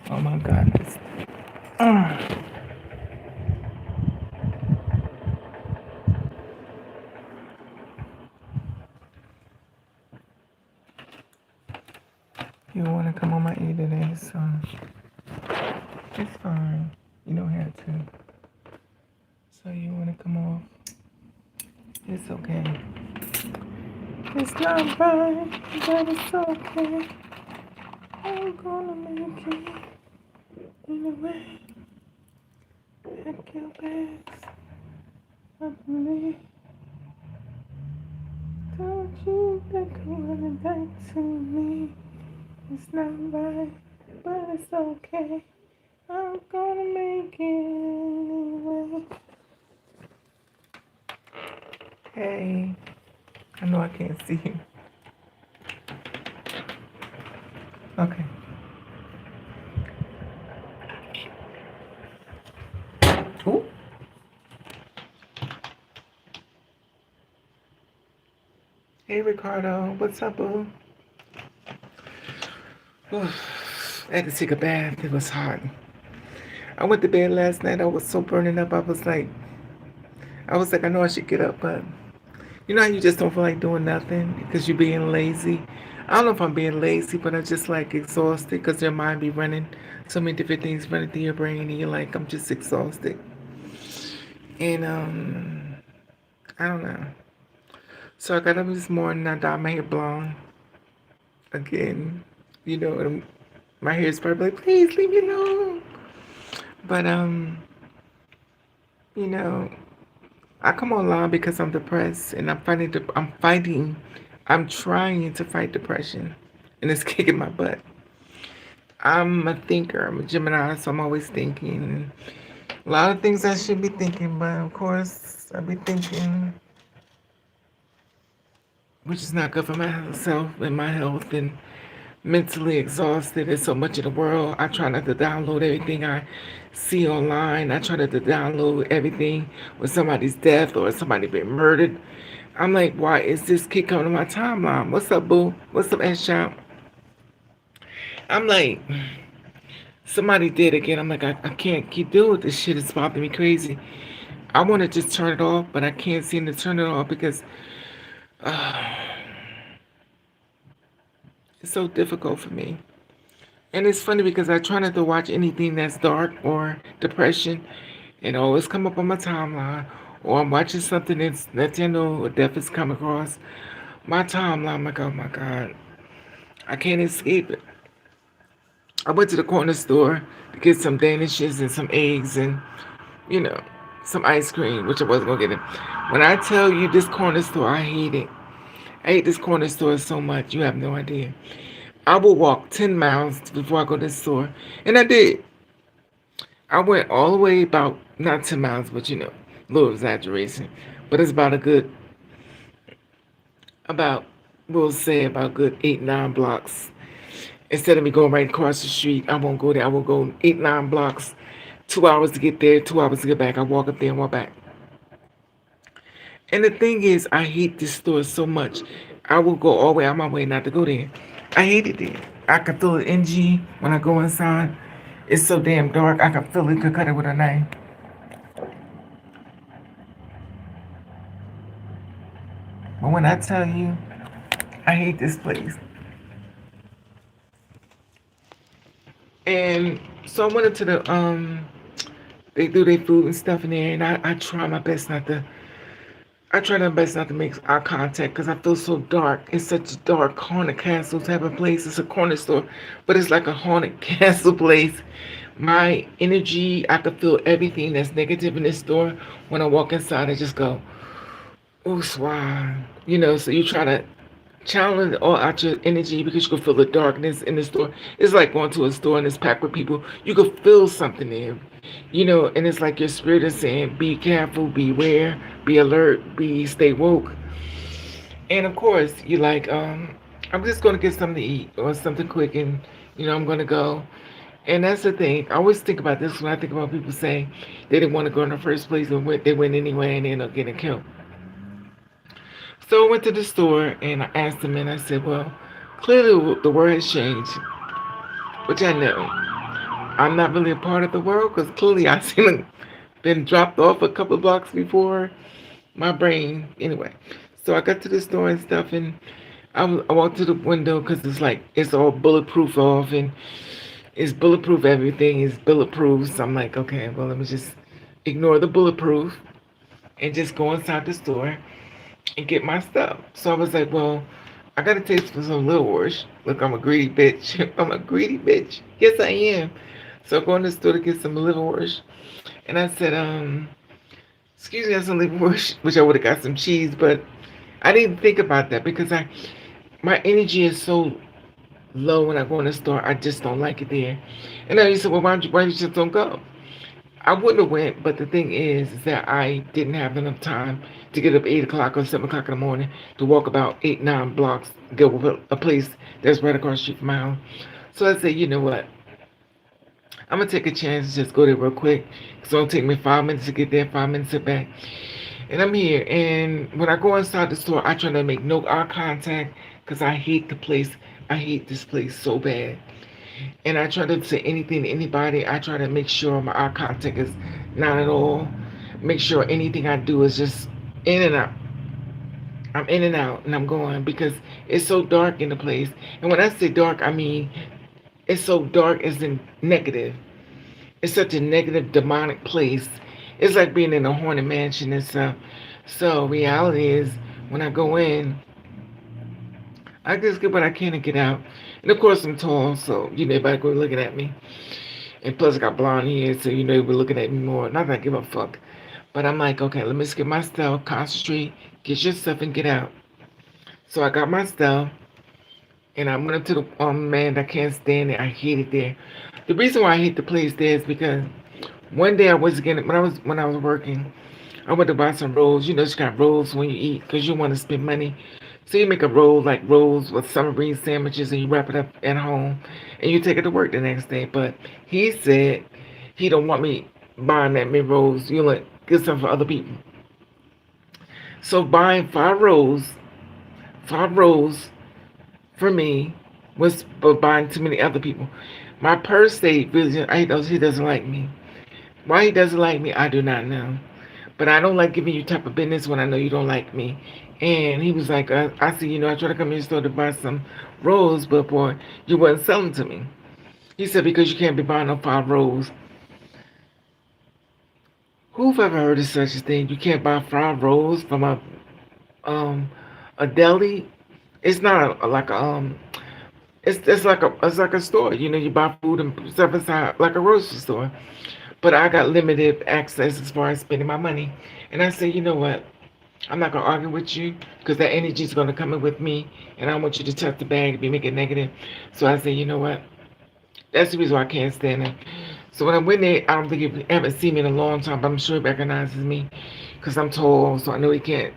Oh my goodness. Mm. You want to come on my A today, so it's fine. You don't have to. So you want to come off? It's okay. It's not right, but it's okay. I'm gonna make it anyway. Pack your bags up to me. Don't you think I'm running back to me? It's not right, but it's okay. I'm gonna make it anyway. Hey, I know I can't see you. Okay. Ooh. Hey, Ricardo. What's up, boo? Oof. I had to take a bath. It was hot. I went to bed last night. I was so burning up. I was like, I know I should get up, but you know how you just don't feel like doing nothing because you're being lazy? I don't know if I'm being lazy, but I'm just like exhausted because your mind be running so many different things running through your brain, and you're like, I'm just exhausted. And I don't know. So I got up this morning. I dyed my hair blonde again. You know, my hair is probably like, please leave me alone. But you know, I come online because I'm depressed, and I'm trying to fight depression, and it's kicking my butt. I'm a thinker. I'm a Gemini, so I'm always thinking. A lot of things I should be thinking, but of course, I be thinking, which is not good for myself and my health, and mentally exhausted. There's so much in the world. I try not to download everything I see online. I try not to download everything with somebody's death or somebody being murdered. I'm like, why is this kid coming to my timeline? What's up, boo? What's up, S Shop? I'm like, somebody did again. I'm like, I can't keep dealing with this shit. It's bothering me crazy. I want to just turn it off, but I can't seem to turn it off because it's so difficult for me. And it's funny because I try not to watch anything that's dark or depression. It always come up on my timeline. Or I'm watching something that's you know death is coming across my timeline. I'm like, oh my God, I can't escape it. I went to the corner store to get some danishes and some eggs and you know some ice cream, which I wasn't gonna get it. When I tell you this corner store, I hate it. I hate this corner store so much. You have no idea. I will walk 10 miles before I go to the store. And I did. I went all the way about, not 10 miles, but you know, a little exaggeration. But it's about a good, about, we'll say about good 8, 9 blocks. Instead of me going right across the street, I won't go there. I will go 8, 9 blocks, 2 hours to get there, 2 hours to get back. I walk up there and walk back. And the thing is, I hate this store so much. I will go all the way out my way not to go there. I hate it there. I can feel the NG when I go inside. It's so damn dark. I can feel it. Could cut it with a knife. But when I tell you, I hate this place. And so I went into the they do their food and stuff in there, and I try my best not to. I try my best not to make eye contact because I feel so dark. It's such a dark haunted castle type of place. It's a corner store, but it's like a haunted castle place. My energy, I could feel everything that's negative in this store. When I walk inside, I just go, oh, swine. You know, so you try to challenge all out your energy because you can feel the darkness in the store. It's like going to a store and it's packed with people. You can feel something there, you know, and it's like your spirit is saying, be careful, beware, be alert, stay woke. And of course, you're like, I'm just going to get something to eat or something quick and, you know, I'm going to go. And that's the thing. I always think about this when I think about people saying they didn't want to go in the first place and they went anyway and they end up getting killed. So I went to the store and I asked them and I said, well, clearly the word has changed, which I know. I'm not really a part of the world because clearly I seen been dropped off a couple of blocks before my brain. Anyway, so I got to the store and stuff, and I walked to the window because it's like it's all bulletproof off, and it's bulletproof. Everything is bulletproof. So I'm like, okay, well let me just ignore the bulletproof and just go inside the store and get my stuff. So I was like, well, I got a taste for some Little Wars. Look, I'm a greedy bitch. I'm a greedy bitch. Yes, I am. So I go in the store to get some Little Wars, and I said, excuse me, that's some Little Wars. Wish I would have got some cheese, but I didn't think about that because my energy is so low when I go in the store. I just don't like it there. And then he said, well, why you just don't go? I wouldn't have went, but the thing is that I didn't have enough time to get up 8 o'clock or 7 o'clock in the morning to walk about 8, 9 blocks to go to a place that's right across the street from my house. So I said, you know what? I'm gonna take a chance and just go there real quick. It's gonna take me 5 minutes to get there, 5 minutes to back. And I'm here. And when I go inside the store, I try to make no eye contact because I hate the place. I hate this place so bad. And I try to say anything to anybody. I try to make sure my eye contact is not at all. Make sure anything I do is just in and out. I'm in and out and I'm going because it's so dark in the place. And when I say dark, I mean it's so dark as in negative. It's such a negative, demonic place. It's like being in a haunted mansion and stuff. So reality is when I go in, I just get what I can and get out. And of course I'm tall, so everybody go looking at me. And plus I got blonde hair, so they were looking at me more. Not that I give a fuck. But I'm like, okay, let me just get my stuff, concentrate, get your stuff and get out. So I got my stuff and I went up to the man, I can't stand it. I hate it there. The reason why I hate the place there is because one day I was getting when I was working, I went to buy some rolls. You got rolls when you eat because you want to spend money. So you make a roll like rolls with submarine sandwiches and you wrap it up at home and you take it to work the next day. But he said he don't want me buying that many rolls. You like get some for other people. So buying five rolls for me was buying too many other people. My purse state really, he doesn't like me. Why he doesn't like me, I do not know. But I don't like giving you type of business when I know you don't like me. And he was like, I see, I tried to come in the store to buy some rolls, but boy, you wasn't selling to me. He said, because you can't be buying no 5 rolls. Who've ever heard of such a thing? You can't buy 5 rolls from um a deli. It's not like it's like a store. You buy food and stuff inside like a grocery store. But I got limited access as far as spending my money. And I said, you know what? I'm not gonna argue with you because that energy is gonna come in with me, and I want you to touch the bag and be making negative. So I said, you know what? That's the reason why I can't stand it. So when I went there, I don't think he haven't seen me in a long time, but I'm sure he recognizes me because I'm tall. So I know he can't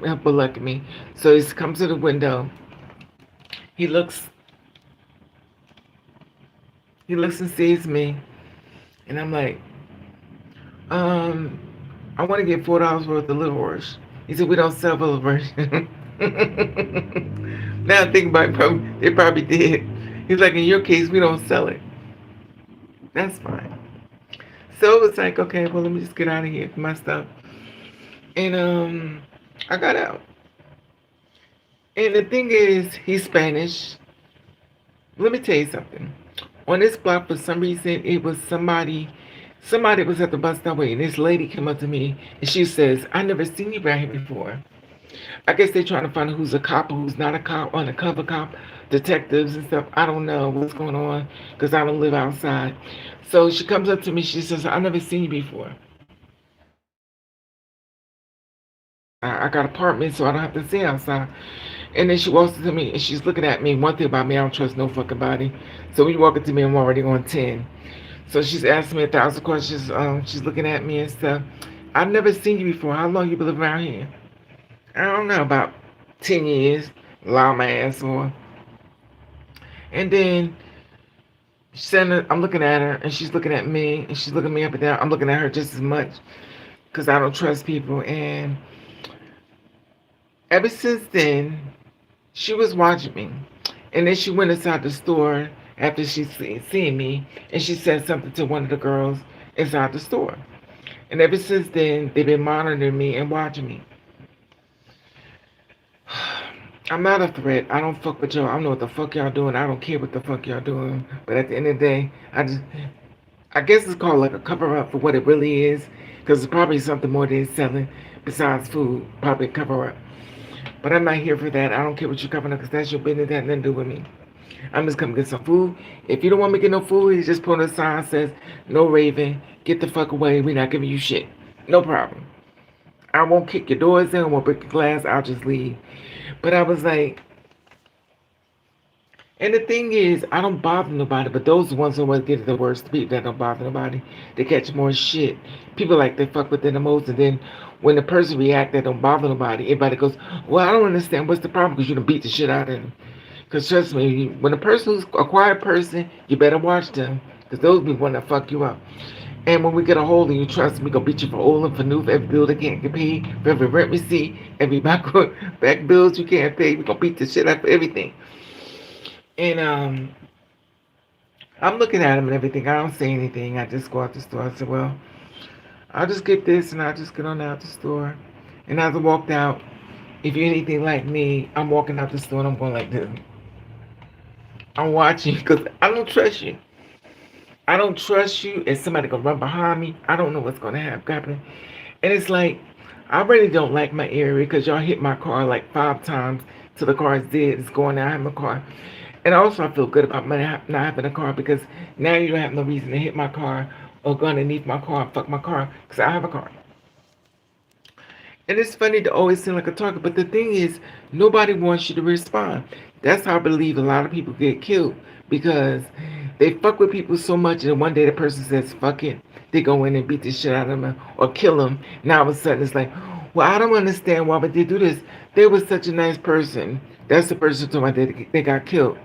help but look at me. So he comes to the window. He looks he looks and sees me, and I'm like, um, I want to get $4 worth of liver orange. He said, we don't sell liver orange. Now I think about it, they probably did. He's like, in your case, we don't sell it. That's fine. So it was like, okay, well, let me just get out of here for my stuff. And I got out. And the thing is, he's Spanish. Let me tell you something. On this block, for some reason, it was somebody was at the bus stop waiting. This lady came up to me and she says, I never seen you around here before. I guess they're trying to find out who's a cop or who's not a cop, undercover cop, detectives and stuff. I don't know what's going on because I don't live outside. So she comes up to me. She says, I never seen you before. I got an apartment, so I don't have to stay outside. And then she walks up to me and she's looking at me. One thing about me, I don't trust no fucking body. So when you walk up to me, I'm already on 10. So she's asking me 1,000 questions. She's looking at me and stuff. I've never seen you before. How long you been living around here? I don't know, about 10 years. Lie my ass on. And then I'm looking at her and she's looking at me and she's looking me up and down. I'm looking at her just as much because I don't trust people. And ever since then, she was watching me. And then she went inside the store after seen me, and she said something to one of the girls inside the store. And ever since then, they've been monitoring me and watching me. I'm not a threat. I don't fuck with y'all. I don't know what the fuck y'all doing. I don't care what the fuck y'all doing. But at the end of the day, I guess it's called like a cover up for what it really is. Because it's probably something more they're selling besides food. Probably a cover up. But I'm not here for that. I don't care what you're covering up because that's your business. That has nothing to do with me. I'm just coming to get some food. If you don't want me to get no food, you just put on a sign that says, no Raven, get the fuck away. We're not giving you shit. No problem. I won't kick your doors in. I won't break your glass. I'll just leave. But I was like, and the thing is, I don't bother nobody, but those ones who always get the worst people that don't bother nobody, they catch more shit. People like they fuck with them the most, and then when the person react that don't bother nobody, everybody goes, well, I don't understand what's the problem because you done beat the shit out of them. Because trust me, when a person's a quiet person, you better watch them because those be one that fuck you up. And when we get a hold of you, trust me, gonna beat you for old and for new, for every bill that can't get paid, for every rent receipt, every back bills you can't pay. We gonna beat the shit out for everything. And I'm looking at him and everything. I don't say anything. I just go out the store. I said, well, I'll just get this and I'll just get on out the store. And as I walked out, if you're anything like me, I'm walking out the store and I'm going like this. I'm watching you because I don't trust you. I don't trust you. If somebody gonna run behind me, I don't know what's gonna happen. And it's like, I really don't like my area because y'all hit my car like 5 times till the car is dead. It's going out. I have my car. And also, I feel good about not having a car because now you don't have no reason to hit my car or go underneath my car and fuck my car because I have a car. And it's funny to always seem like a target, but the thing is, nobody wants you to respond. That's how I believe a lot of people get killed because they fuck with people so much, and one day the person says, fuck it. They go in and beat the shit out of them or kill them. Now all of a sudden it's like, well, I don't understand why, but they do this. They were such a nice person. That's the person to why they got killed.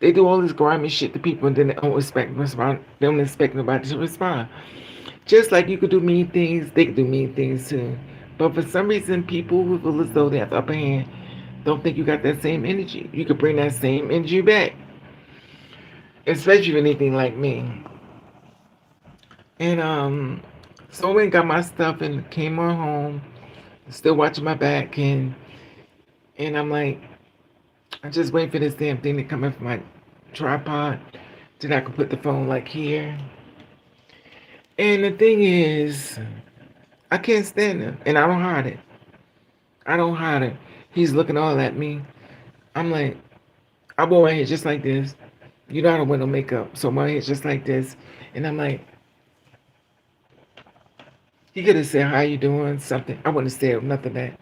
They do all this grimy shit to people and then they don't expect respond. They don't expect nobody to respond. Just like you could do mean things, they could do mean things too. But for some reason, people who feel as though they have the upper hand don't think you got that same energy. You could bring that same energy back, especially if anything like me. And so I went and got my stuff and came on home, still watching my back, and I'm like, I just wait for this damn thing to come in from my tripod, then I can put the phone like here. And the thing is, I can't stand him, and I don't hide it. I don't hide it. He's looking all at me. I'm like, I wore my hair just like this. You know I don't wear no makeup, so my hair's just like this. And I'm like, he could have said, how you doing? Something. I wouldn't have said nothing back.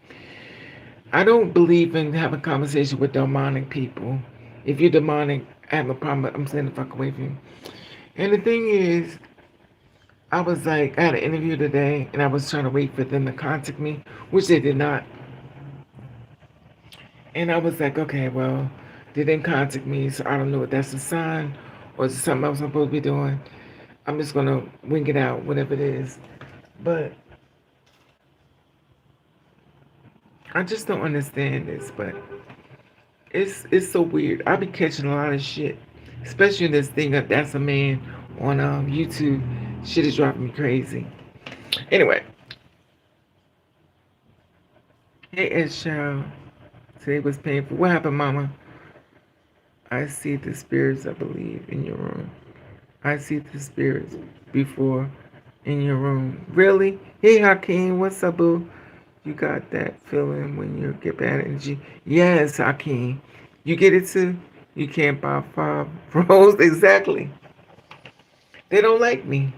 I don't believe in having conversation with demonic people. If you're demonic, I have a problem. I'm staying the fuck away from you. And the thing is, I was like, I had an interview today, and I was trying to wait for them to contact me, which they did not. And I was like, okay, well, they didn't contact me, so I don't know if that's a sign or is it something else I'm supposed to be doing. I'm just gonna wing it out, whatever it is. But I just don't understand this. But it's so weird. I be catching a lot of shit, especially in this thing of that's a man on YouTube. Shit is driving me crazy. Anyway, hey, it's Cheryl. Today was painful. What happened, Mama? I see the spirits, I believe, in your room. I see the spirits before in your room. Really? Hey, Hakeem, what's up, boo? You got that feeling when you get bad energy? Yes, Hakeem. You get it too? You can't buy 5 rolls? Exactly. They don't like me.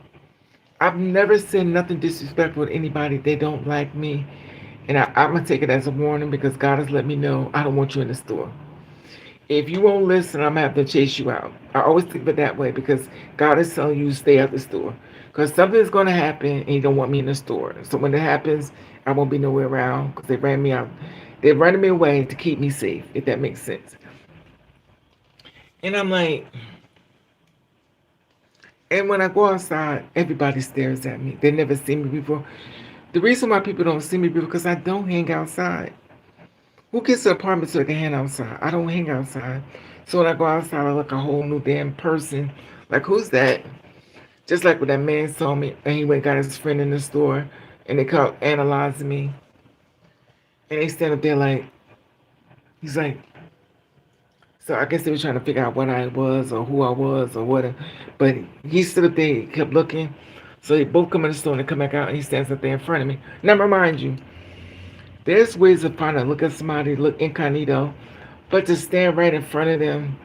I've never said nothing disrespectful to anybody. They don't like me. And I'm going to take it as a warning because God has let me know I don't want you in the store. If you won't listen, I'm going to have to chase you out. I always think of it that way because God is telling you to stay at the store. Because something is going to happen and you don't want me in the store. So when it happens, I won't be nowhere around because they ran me out. They're running me away to keep me safe, if that makes sense. And I'm like, and when I go outside, everybody stares at me. They never seen me before. The reason why people don't see me is because I don't hang outside. Who gets an apartment so they can hang outside? I don't hang outside. So when I go outside, I look a whole new damn person. Like, who's that? Just like when that man saw me and he went and got his friend in the store and they kept analyzing me. And they stand up there like, he's like, so I guess they were trying to figure out what I was or who I was or what. But he stood up there, he kept looking. So they both come in the store and they come back out and he stands up there in front of me. Now, remind you, there's ways of trying to look at somebody, look incognito, but to stand right in front of them,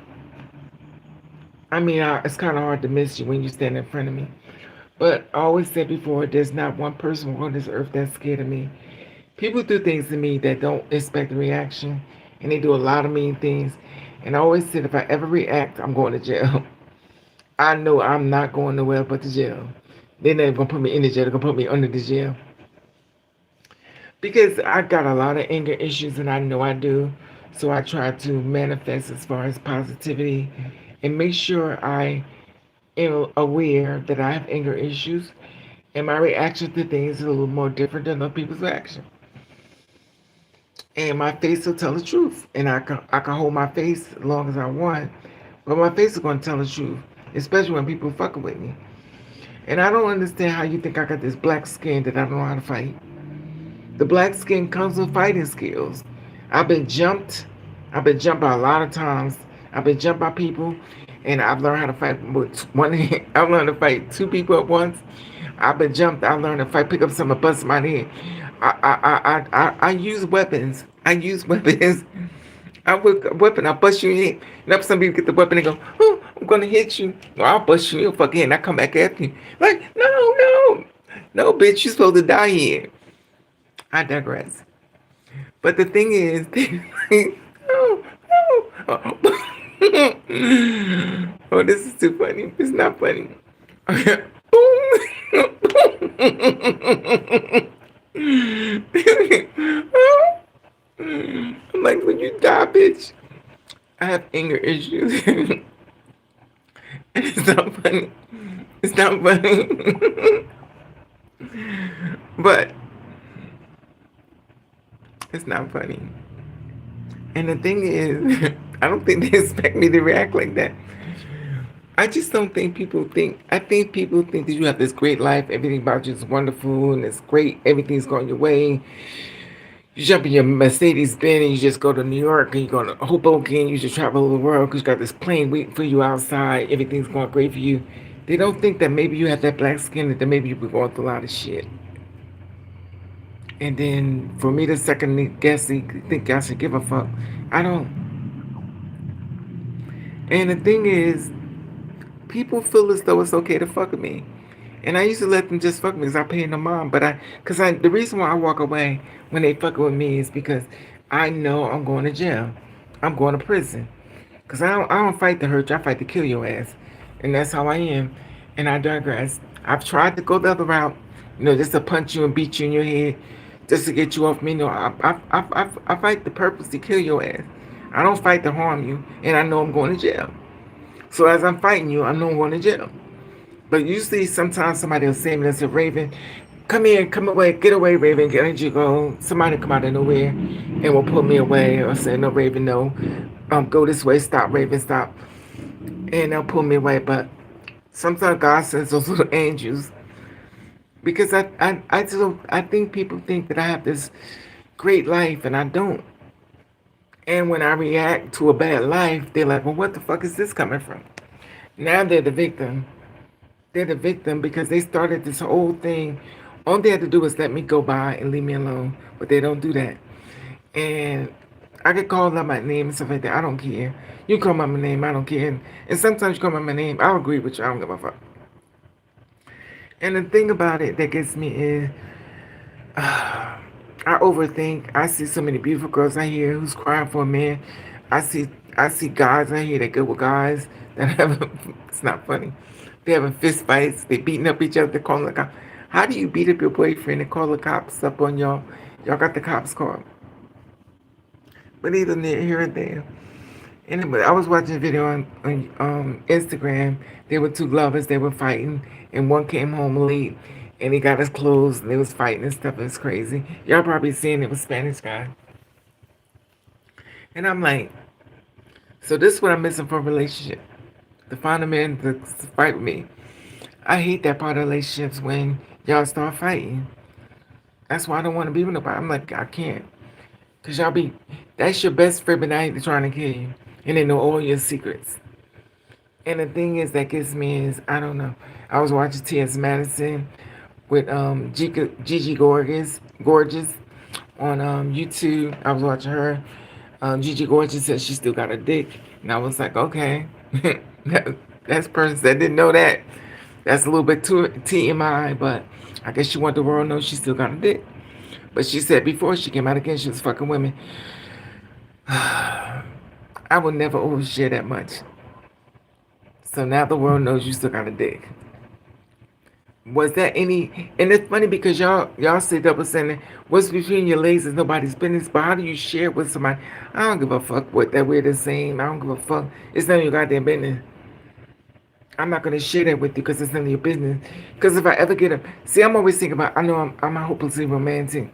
I mean, it's kind of hard to miss you when you stand in front of me. But I always said before, there's not one person on this earth that's scared of me. People do things to me that don't expect a reaction, and they do a lot of mean things. And I always said, if I ever react, I'm going to jail. I know I'm not going nowhere but to jail. They're not even gonna put me in the jail. They're gonna put me under the jail because I got a lot of anger issues, and I know I do. So I try to manifest as far as positivity, and make sure I am aware that I have anger issues, and my reaction to things is a little more different than other people's reaction. And my face will tell the truth, and I can hold my face as long as I want, but my face is going to tell the truth, especially when people fucking with me. And I don't understand how you think I got this black skin that I don't know how to fight. The black skin comes with fighting skills. I've been jumped. I've been jumped by a lot of times. I've been jumped by people, and I've learned how to fight with one hand. I've learned to fight two people at once. I've been jumped. I learned to fight, pick up something, bust my head. I use weapons. I use weapons. I whip a weapon. I bust you in your head. And up some people get the weapon and go, oh, I'm gonna hit you. Or I'll bust you in your fucking head and I come back after you. Like, no, bitch, you're supposed to die here. I digress. But the thing is, oh, oh, this is too funny. It's not funny. I'm like, when you die, bitch, I have anger issues. And it's not funny. It's not funny. But it's not funny. And the thing is, I don't think they expect me to react like that. I just don't think people think. I think people think that you have this great life, everything about you is wonderful, and it's great, everything's going your way. You jump in your Mercedes Benz and you just go to New York and you go to Hoboken, you just travel the world because you got this plane waiting for you outside, everything's going great for you. They don't think that maybe you have that black skin, that maybe you've been going through a lot of shit. And then for me to second guess, think I should give a fuck, I don't. And the thing is, people feel as though it's okay to fuck with me. And I used to let them just fuck me because I paid no mind. But the reason why I walk away when they fuck with me is because I know I'm going to jail. I'm going to prison. Because I don't fight to hurt you, I fight to kill your ass. And that's how I am. And I digress. I've tried to go the other route, just to punch you and beat you in your head, just to get you off me. No, I fight the purpose to kill your ass. I don't fight to harm you, and I know I'm going to jail. So as I'm fighting you, I know I'm going to jail. But usually, sometimes somebody will say to me, they say, Raven, come here, come away, get away, Raven, get you go. Somebody come out of nowhere and will pull me away or say, no, Raven, no. Go this way, stop, Raven, stop. And they'll pull me away. But sometimes God sends those little angels. Because I think people think that I have this great life, and I don't. And when I react to a bad life, they're like, well, what the fuck is this coming from? Now they're the victim. They're the victim because they started this whole thing. All they had to do was let me go by and leave me alone. But they don't do that. And I get called out my name and stuff like that. I don't care. You call my name, I don't care. And sometimes you call my name, I'll agree with you. I don't give a fuck. And the thing about it that gets me is, I overthink. I see so many beautiful girls out here who's crying for a man. I see guys out here that go with guys that have it's not funny. They having fist fights, they beating up each other, they calling the cops. How do you beat up your boyfriend and call the cops up on y'all? Y'all got the cops called. But either here or there. Anyway, I was watching a video on Instagram. There were two lovers, they were fighting, and one came home late and he got his clothes and they was fighting and stuff. It was crazy. Y'all probably seen it was Spanish guy. And I'm like, So this is what I'm missing from a relationship. To find a man to fight with me. I hate that part of relationships when y'all start fighting. That's why I don't want to be with nobody. I'm like, I can't. Because y'all be, that's your best friend, but now they're trying to kill you. And they know all your secrets. And the thing is that gets me is, I don't know. I was watching T.S. Madison with Gigi Gorgeous on YouTube. I was watching her. Gigi Gorgeous said she still got a dick. And I was like, okay. That's person that didn't know that. That's a little bit too TMI, but I guess she want the world to know she still got a dick. But she said before she came out again, she was fucking women. I would never overshare that much. So now the world knows you still got a dick. Was that any? And it's funny because y'all say double standard. What's between your legs is nobody's business. But how do you share it with somebody? I don't give a fuck what that we're the same. I don't give a fuck. It's none of your goddamn business. I'm not gonna share that with you because it's none of your business. Because if I ever get a, see, I'm always thinking about. I know I'm hopelessly romantic.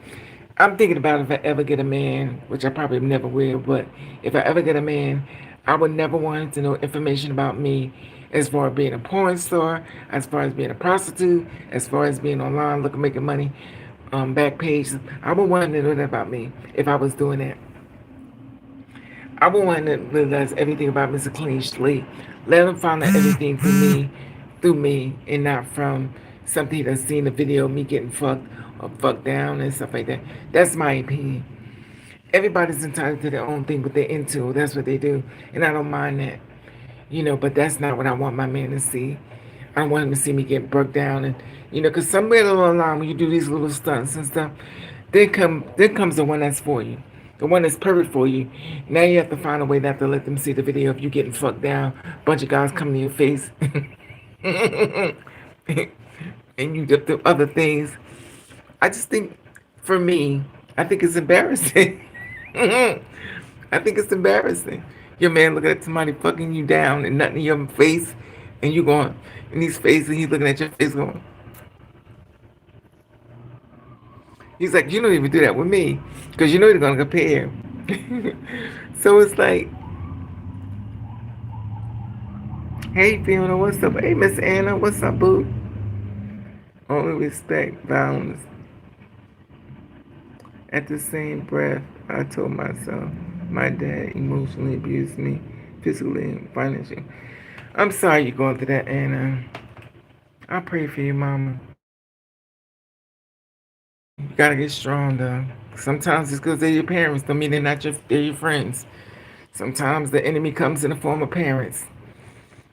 I'm thinking about if I ever get a man, which I probably never will, but if I ever get a man, I would never want him to know information about me as far as being a porn star, as far as being a prostitute, as far as being online looking making money, back page. I would want him to know that about me if I was doing that. I would want him to realize everything about Mr. Clean Slate. Let him find out everything through me, and not from something that's seen a video of me getting fucked or fucked down and stuff like that. That's my opinion. Everybody's entitled to their own thing, but they're into. That's what they do, and I don't mind that. But that's not what I want my man to see. I don't want him to see me get broke down, and because somewhere along the line when you do these little stunts and stuff, then comes the one that's for you, the one that's perfect for you. Now you have to find a way not to let them see the video of you getting fucked down, bunch of guys coming to your face, and you do other things. I just think, for me, I think it's embarrassing. I think it's embarrassing. Your man looking at somebody fucking you down and nothing in your face, and you going in his face, and he's looking at your face going. He's like, you don't even do that with me, because you know they're gonna compare. So it's like, hey Fiona, what's up? Hey Miss Anna, what's up, boo? Only respect, violence. At the same breath, I told myself my dad emotionally abused me, physically and financially. I'm sorry you're going through that, Anna. I pray for you, mama. You gotta get strong, though. Sometimes it's because they're your parents, don't mean they're your friends. Sometimes the enemy comes in the form of parents.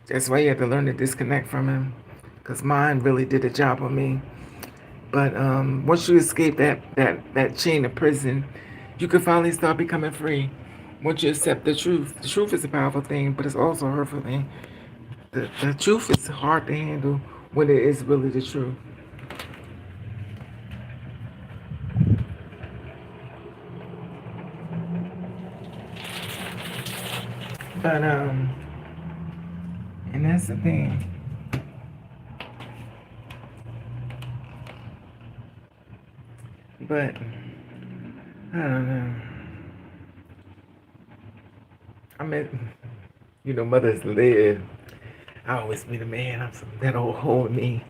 That's why you have to learn to disconnect from him. Because mine really did a job on me. But once you escape that chain of prison, you can finally start becoming free. Once you accept the truth is a powerful thing, but it's also a hurtful thing. The truth is hard to handle when it is really the truth. But and that's the thing. But I don't know. I mean, mothers live. I always meet a man. That'll hold me.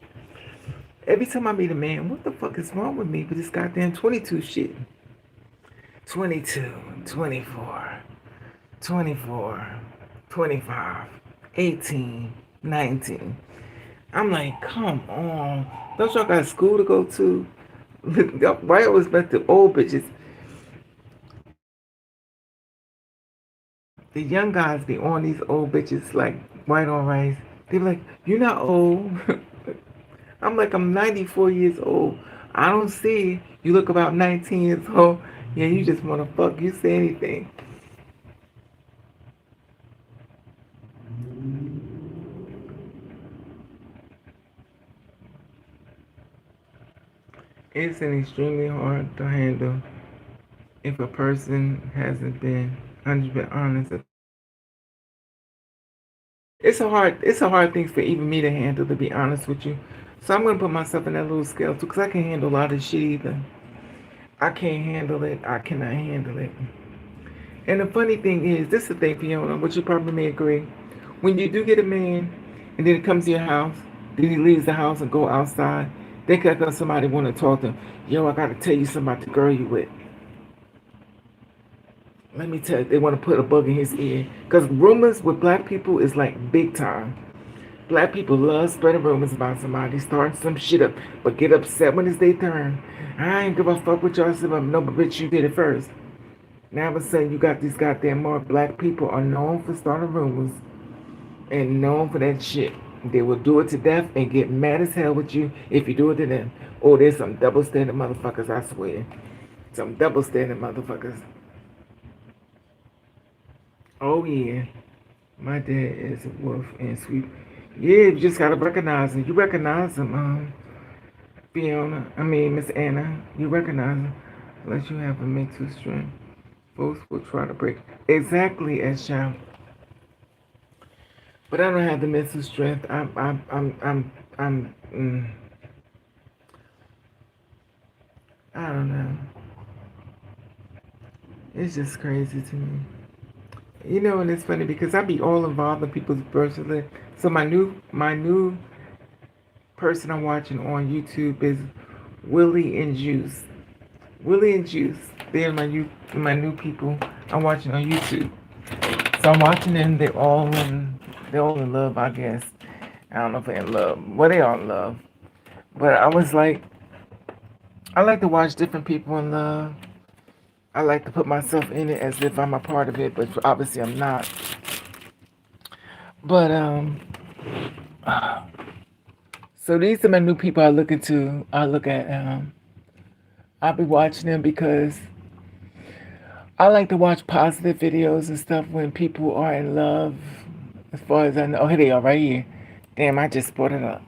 Every time I meet a man, what the fuck is wrong with me with this goddamn 22 shit? 22, 24, 24, 25, 18, 19. I'm like, come on. Don't y'all got school to go to? Why always let the old bitches, the young guys be on these old bitches like white on rice? They be like, you're not old. I'm like, I'm 94 years old. I don't see you look about 19 years old. Yeah, you just want to fuck. You say anything. It's an extremely hard to handle if a person hasn't been 100% honest. It's a hard thing for even me to handle, to be honest with you. So I'm gonna put myself in that little scale too, because I can't handle a lot of shit either. I can't handle it. I cannot handle it. And the funny thing is, this is the thing, Fiona, which you probably may agree. When you do get a man, and then he comes to your house, then he leaves the house and go outside, they got somebody want to talk to him. Yo, I got to tell you something about the girl you with. Let me tell you, they want to put a bug in his ear. Because rumors with black people is like big time. Black people love spreading rumors about somebody, starting some shit up, but get upset when it's their turn. I ain't give a fuck what y'all say about no, but bitch, you did it first. Now all of a sudden you got these goddamn more black people are known for starting rumors and known for that shit. They will do it to death and get mad as hell with you if you do it to them. Oh, there's some double standard motherfuckers, I swear. Some double standard motherfuckers. Oh yeah. My dad is a wolf and sweet. Yeah, you just gotta recognize him. You recognize him, Fiona. I mean, Miss Anna. You recognize him. Unless you have a mental strength. Folks will try to break. Exactly, as child. But I don't have the mental strength. I don't know. It's just crazy to me. You know, and it's funny because I be all involved in people's personal life. So my new person I'm watching on YouTube is Willie and Juice. Willie and Juice. They're my new people I'm watching on YouTube. So I'm watching them. They're all in love, I guess. I don't know if they're in love. Well, they are in love. But I was like, I like to watch different people in love. I like to put myself in it as if I'm a part of it, but obviously I'm not. But so these are my new people I look into. I look at. I'll be watching them because I like to watch positive videos and stuff when people are in love. As far as I know, oh, here they are right here. Damn, I just brought it up.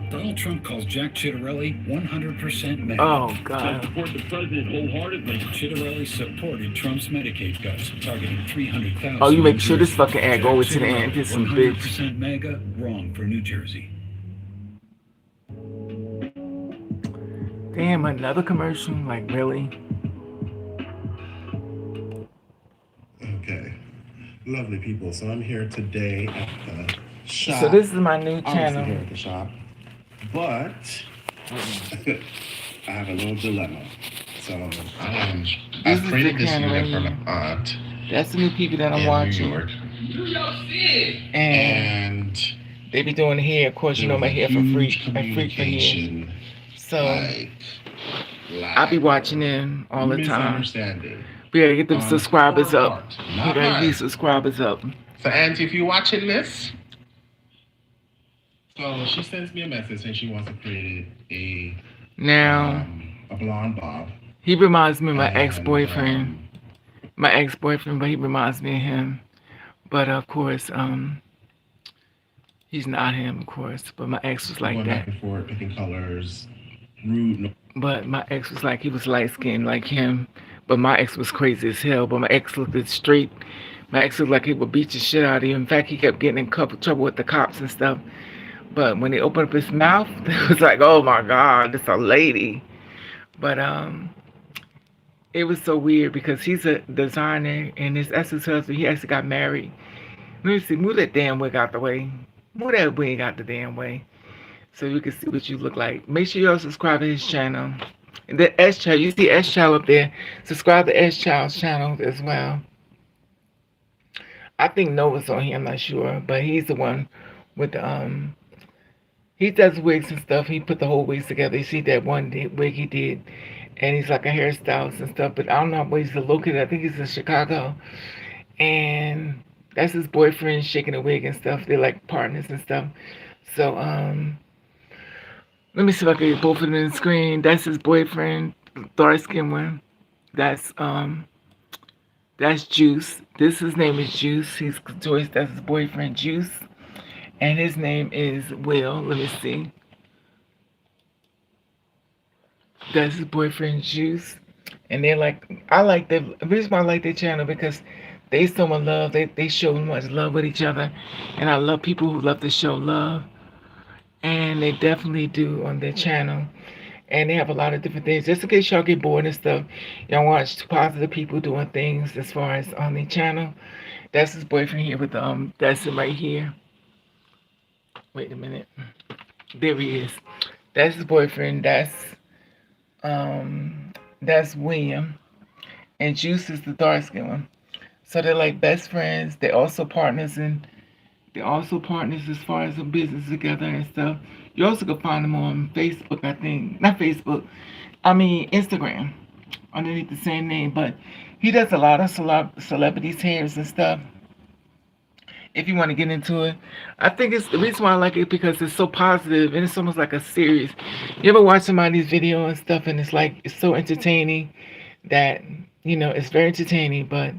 Donald Trump calls Jack Ciattarelli 100% MAGA. Oh I God. support the president wholeheartedly. Ciattarelli supported Trump's Medicaid cuts, targeting 300,000 Oh, you New make sure this Jerseyans. fucking ad Jack go to the end. Ciattarelli, Get some bitch. 100% MAGA, wrong for New Jersey. Damn, another commercial. Like really? Okay. Lovely people. So I'm here today at the So shop. this is my new Obviously here channel. at the shop. But I have a little dilemma. So This I've is the created this channel right unit for my here. aunt That's the new people that I'm in New watching. York. And And they be doing hair. Of course, you there know was my a hair for free. huge I freak for hair. communication, So like I be lack watching or them all the time. misunderstanding We gotta get them on subscribers her up. part, We not gotta get these mine. subscribers up. So Auntie, if you're watching this, so she sends me a message saying she wants to create Now, a blonde bob, he reminds me of my and ex-boyfriend. My ex-boyfriend, but he reminds me of him. But of course, he's not him, of course. But my ex was like going back that. and forth, picking colors, rude. No, But my ex was like he was light skinned like him. But my ex was crazy as hell. But my ex looked at straight. My ex looked like he would beat the shit out of you. In fact, he kept getting in trouble with the cops and stuff. But when he opened up his mouth, it was like, oh my God, it's a lady. But it was so weird because he's a designer and his ex-husband, he actually got married. Let me see, move that damn wig out the way. Move that wig out the damn way so you can see what you look like. Make sure y'all subscribe to his channel. And the S Child, you see S Child up there. Subscribe to S Child's channel as well. I think Noah's on here, I'm not sure, but he's the one with the he does wigs and stuff. He put the whole wigs together. You see that one wig he did, and he's like a hairstylist and stuff. But I don't know where he's located. I think he's in Chicago, and that's his boyfriend shaking a wig and stuff. They're like partners and stuff. So let me see if I can get both of them on the screen. That's his boyfriend, dark skin one. That's that's Juice. His name is Juice. He's Joyce. That's his boyfriend, Juice, and his name is Will. Let me see. That's his boyfriend, Juice, and they're like, I like the reason why I like their channel because they so much love. They show much love with each other, and I love people who love to show love, and they definitely do on their channel. and they have a lot of different things. Just in case y'all get bored and stuff, y'all watch positive people doing things as far as on the channel. That's his boyfriend here with the that's him right here. Wait a minute. There he is. That's his boyfriend. That's William. And Juice is the dark skin one. So they're like best friends. They're also partners as far as the business together and stuff. You also can find them on Facebook, I think. Not Facebook. I mean Instagram. Underneath the same name. But he does a lot of celebrities' hairs and stuff. If you want to get into it, I think it's the reason why I like it because it's so positive and it's almost like a series. You ever watch somebody's video and stuff and it's like it's so entertaining that it's very entertaining, but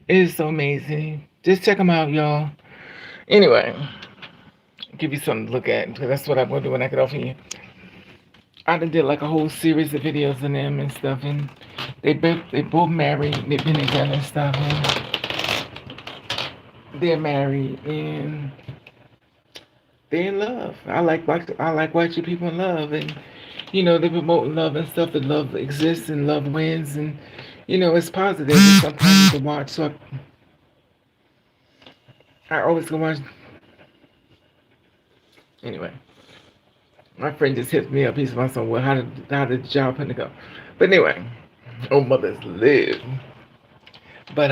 it is so amazing. Just check them out, y'all. Anyway, give you something to look at because that's what I'm gonna do when I get off here. I done did like a whole series of videos on them and stuff, and they both married. They've been together and stuff, and they're married and they're in love. I like watching people in love, and they promote love and stuff. That love exists and love wins, and it's positive. It's sometimes to watch. So I always go watch. Anyway, my friend just hit me up. He's about some well, how did the job gonna go? But anyway, oh mothers live. But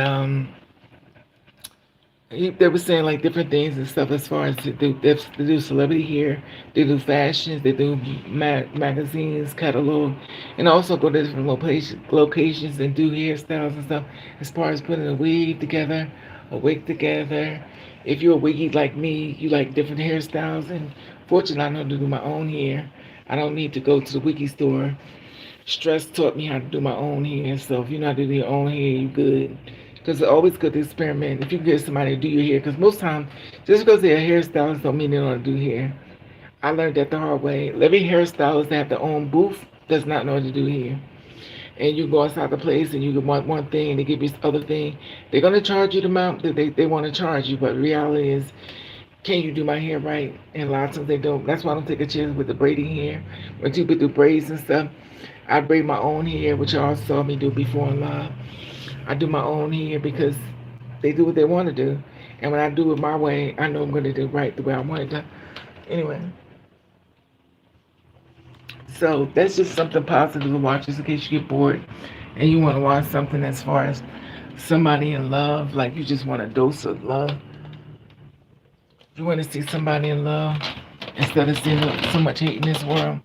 they were saying like different things and stuff as far as they do celebrity hair, they do fashions, they do magazines, catalog, and also go to different locations and do hairstyles and stuff as far as putting a wig together. If you're a wiggy like me, you like different hairstyles, and fortunately I know to do my own hair. I don't need to go to the wiggy store. Stress taught me how to do my own hair, so if you know how to do your own hair, you good. Because it's always good to experiment. If you can get somebody to do your hair, because most times, just because they're a hairstylist don't mean they know how to do hair. I learned that the hard way. Every hairstylist that have their own booth does not know how to do hair. And you go outside the place and you can want one thing and they give you this other thing. They're going to charge you the amount that they want to charge you, but the reality is, can you do my hair right? And a lot of times they don't. That's why I don't take a chance with the braiding hair. When people do braids and stuff, I braid my own hair, which y'all saw me do before in live. I do my own hair because they do what they want to do. And when I do it my way, I know I'm going to do it right the way I want it done. Anyway, so that's just something positive to watch just in case you get bored and you want to watch something as far as somebody in love, like you just want a dose of love. You want to see somebody in love instead of seeing so much hate in this world.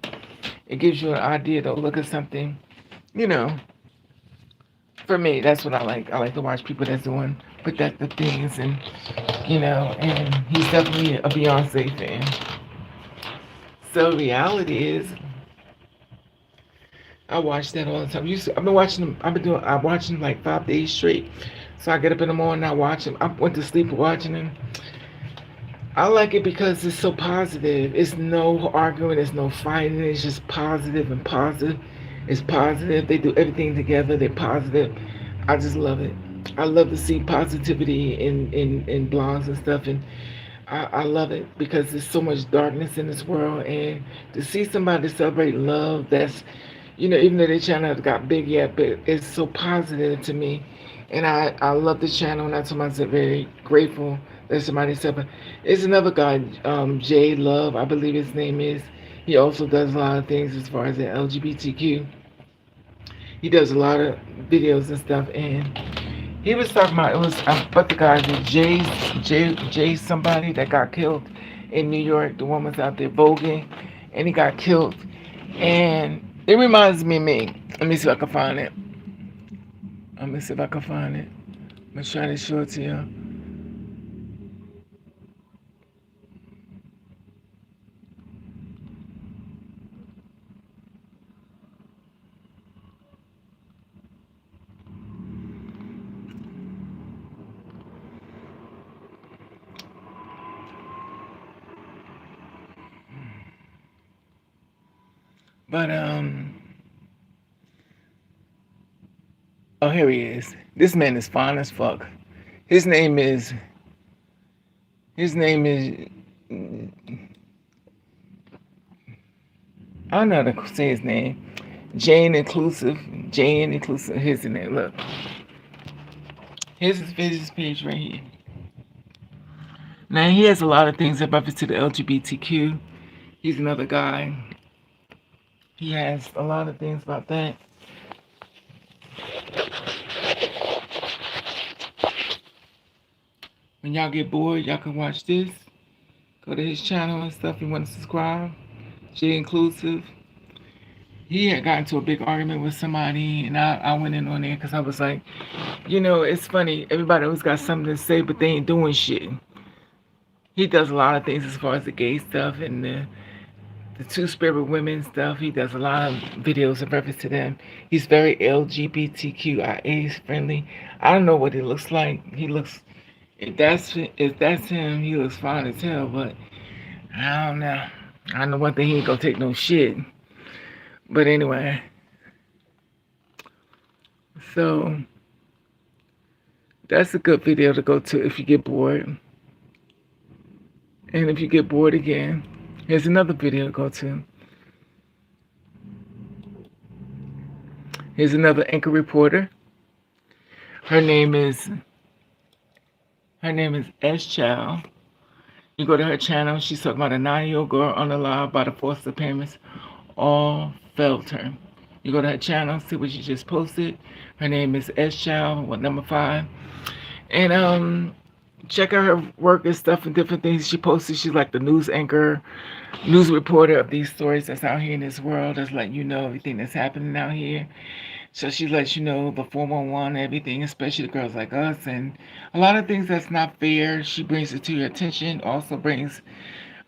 It gives you an idea to look at something, you know. For me, that's what I like. I like to watch people that's doing productive things, and he's definitely a Beyonce fan. So reality is, I watch that all the time. I've been watching them. I watch them like 5 days straight. So I get up in the morning, I watch them. I went to sleep watching them. I like it because it's so positive. It's no arguing, it's no fighting. It's just positive and positive. It's positive. They do everything together. They're positive. I just love it. I love to see positivity in blogs and stuff, and I love it because there's so much darkness in this world, and to see somebody celebrate love, that's even though their channel has got big yet, but it's so positive to me, and I love the channel, and that's why I'm very grateful that somebody said. But it's another guy, Jay Love, I believe his name is. He also does a lot of things as far as the LGBTQ. He does a lot of videos and stuff, and he was talking about but the guy, the Jay somebody that got killed in New York. The woman was out there voguing, and he got killed, and it reminds me of me. Let me see if I can find it. Let me see if I can find it. I'm gonna try to show it to you. But oh, here he is. This man is fine as fuck. His name is his name is I don't know how to say his name. Jane Inclusive. Jane Inclusive. Here's the name. Look. Here's his business page right here. Now he has a lot of things about to the LGBTQ. He's another guy. He has a lot of things about that. When y'all get bored, y'all can watch this. Go to his channel and stuff. You want to subscribe. J Inclusive. He had gotten into a big argument with somebody, and I went in on there because I was like, it's funny. Everybody always got something to say, but they ain't doing shit. He does a lot of things as far as the gay stuff and the two spirit women stuff. He does a lot of videos in reference to them. He's very LGBTQIA friendly. I don't know what he looks like. He looks, if that's him, he looks fine as hell. But I don't know. I know one thing, he ain't gonna take no shit. But anyway, so that's a good video to go to if you get bored. And if you get bored again, here's another video to go to. Here's another anchor reporter. Her name is S Chow. You go to her channel. She's talking about a 9-year-old girl unalive by the foster parents. All felt her. You go to her channel, see what she just posted. Her name is S Chow, number 5. And check out her work and stuff and different things she posted. She's like the news anchor, news reporter of these stories that's out here in this world. That's letting you know everything that's happening out here. So she lets you know the 411, everything, especially the girls like us, and a lot of things that's not fair. She brings it to your attention. Also brings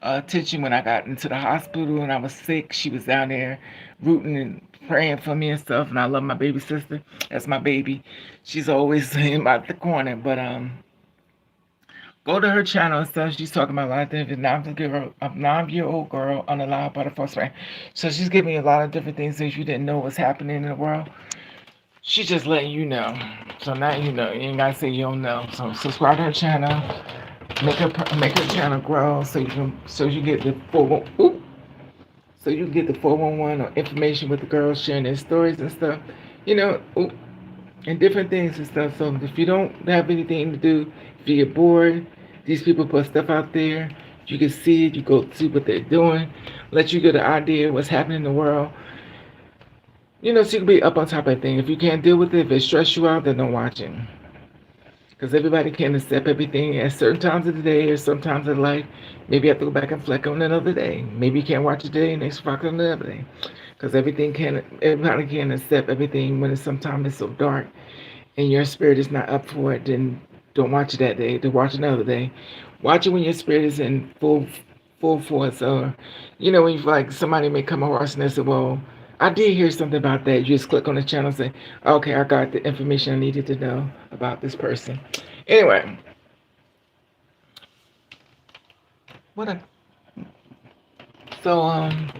attention when I got into the hospital and I was sick. She was down there rooting and praying for me and stuff. And I love my baby sister. That's my baby. She's always in my the corner. But go to her channel and stuff. She's talking about a lot of things. A 9-year-old girl unalive by the foster parent. So she's giving me a lot of different things that you didn't know was happening in the world. She's just letting you know. So now you know. You ain't gotta say you don't know. So subscribe to her channel. Make her channel grow so you get the 411. So you get the 411 or information with the girls sharing their stories and stuff. And different things and stuff. So if you don't have anything to do, if you get bored, these people put stuff out there. You can see it. You go see what they're doing. Let you get an idea of what's happening in the world. So you can be up on top of everything. If you can't deal with it, if it stress you out, then don't watch it. Because everybody can't accept everything at certain times of the day or sometimes in life. Maybe you have to go back and fleck on another day. Maybe you can't watch it today and next fleck on another day. Because everybody can't accept everything when sometimes it's so dark and your spirit is not up for it. Then don't watch it that day. To watch another day. Watch it when your spirit is in full force. Or, when you feel like somebody may come across and they say, well, I did hear something about that. You just click on the channel and say, okay, I got the information I needed to know about this person. Anyway. So, I'm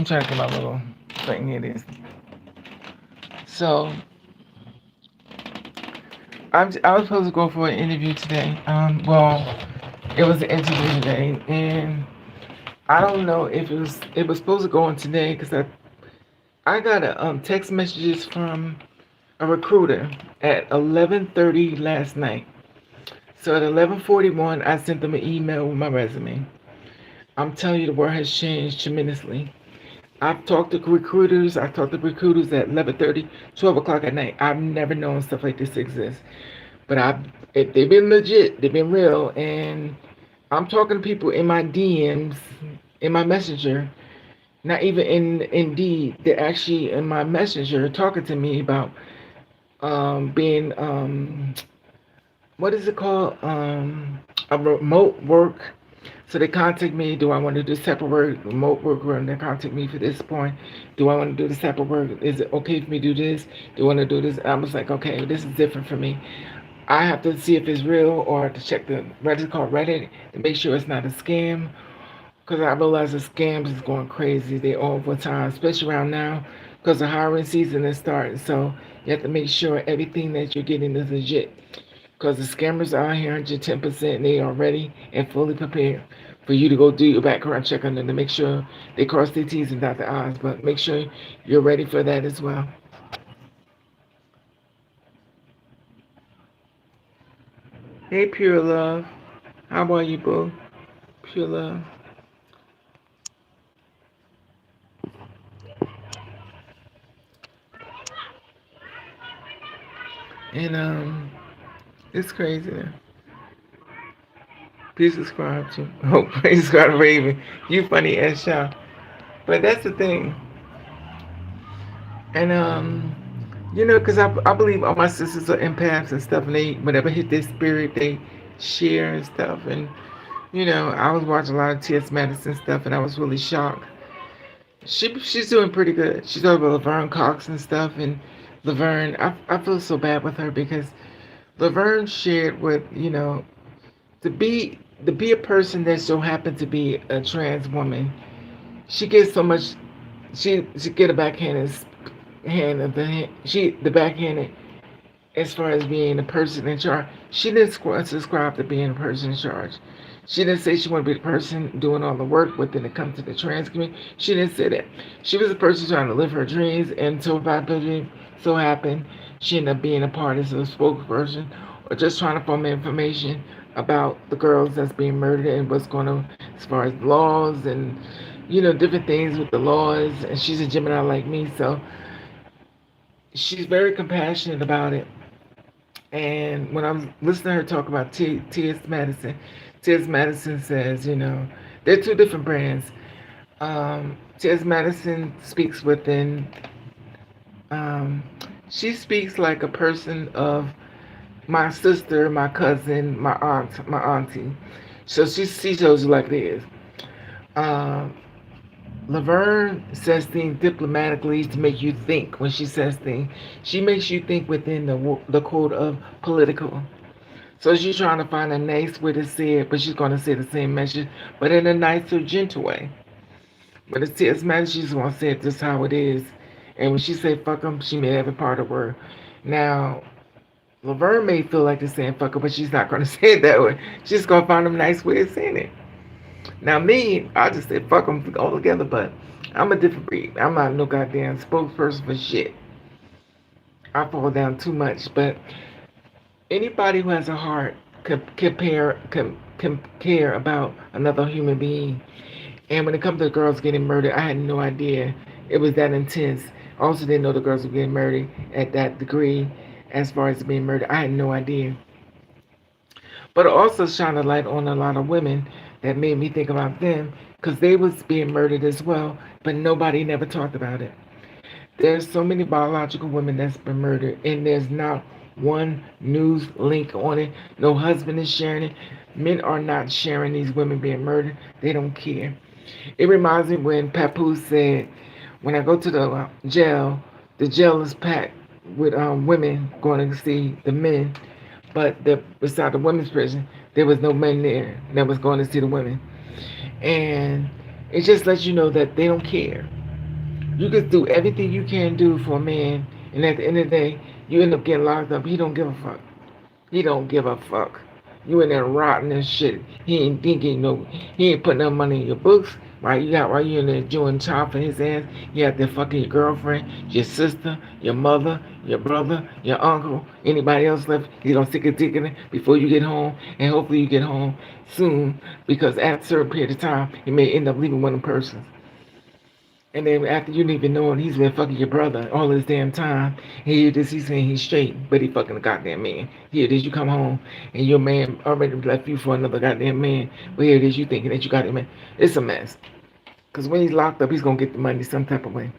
trying to get my little thing. Here it is. So, I was supposed to go for an interview today. It was an interview today, and I don't know if it was supposed to go on today because I got a text messages from a recruiter at 11:30 last night. So at 11:41, I sent them an email with my resume. I'm telling you, the world has changed tremendously. I've talked to recruiters. I talked to recruiters at 11:30, 12 o'clock at night. I've never known stuff like this exists. But they've been legit. They've been real. And I'm talking to people in my DMs, in my messenger, not even in Indeed. They're actually in my messenger talking to me about being, what is it called? A remote work. So they contact me, do I want to do this type of work, remote work, and they contact me for this point. Do I want to do this type of work? Is it okay for me to do this? Do I want to do this? I was like, okay, this is different for me. I have to see if it's real or to check the Reddit called Reddit to make sure it's not a scam. Because I realize the scams is going crazy. They all the time, especially around now, because the hiring season is starting. So you have to make sure everything that you're getting is legit. Because the scammers are here 110%, they are ready and fully prepared for you to go do your background check on them to make sure they cross their T's and dot their I's. But make sure you're ready for that as well. Hey, Pure Love. How are you, boo? Pure Love. And it's crazy. Please subscribe to. Oh, please subscribe to Raven. You funny as y'all. But that's the thing. And because I believe all my sisters are empaths and stuff, and they whatever hit their spirit, they share and stuff. And I was watching a lot of T.S. Madison stuff, and I was really shocked. She's doing pretty good. She's talking about Laverne Cox and stuff, and Laverne. I feel so bad with her because Laverne shared with to be a person that so happened to be a trans woman. She gets so much. She get a backhanded hand of the backhanded as far as being a person in charge. She didn't subscribe to being a person in charge. She didn't say she wanted to be the person doing all the work within it come to the trans community. She didn't say that. She was a person trying to live her dreams, and so happened she ended up being a part as a spokesperson or just trying to form information about the girls that's being murdered and what's going on as far as laws and different things with the laws. And she's a Gemini like me, so she's very compassionate about it. And when I'm listening to her talk about T.S. Madison, T.S. Madison says, they're two different brands. T.S. Madison speaks within, um, she speaks like a person of my sister, my cousin, my aunt, my auntie. So she shows you like it is. Um, Laverne says things diplomatically to make you think. When she says things, she makes you think within the code of political. So she's trying to find a nice way to say it, but she's going to say the same message, but in a nicer, gentle way. When it says message, she's going to say it just how it is. And when she say fuck them, she made every part of word. Now, Laverne may feel like they're saying fuck her, but she's not going to say it that way. She's going to find a nice way of saying it. Now me, I just say fuck them altogether, but I'm a different breed. I'm not no goddamn spokesperson for shit. I fall down too much, but anybody who has a heart can care about another human being. And when it comes to girls getting murdered, I had no idea it was that intense. I also didn't know the girls were getting murdered at that degree as far as being murdered. I had no idea. But it also shined a light on a lot of women that made me think about them because they was being murdered as well, but nobody never talked about it. There's so many biological women that's been murdered, and there's not one news link on it. No husband is sharing it. Men are not sharing these women being murdered. They don't care. It reminds me when Papoose said, when I go to the jail is packed with women going to see the men, but beside the women's prison, there was no men there that was going to see the women. And it just lets you know that they don't care. You can do everything you can do for a man, and at the end of the day, you end up getting locked up. He don't give a fuck. He don't give a fuck. You in there rotting and shit. He ain't thinking no. He ain't putting no money in your books. Right? While you in there doing time for his ass. You out there fucking your girlfriend, your sister, your mother, your brother, your uncle, anybody else left. He gonna stick a dick in it before you get home, and hopefully you get home soon because at a certain period of time, you may end up leaving one of them persons. And then after you didn't even know him, he's been fucking your brother all this damn time. Here it is, he's saying he's straight, but he fucking a goddamn man. Here it is, you come home and your man already left you for another goddamn man. But here it is, you thinking that you got him man. It's a mess. Cause when he's locked up, he's gonna get the money some type of way.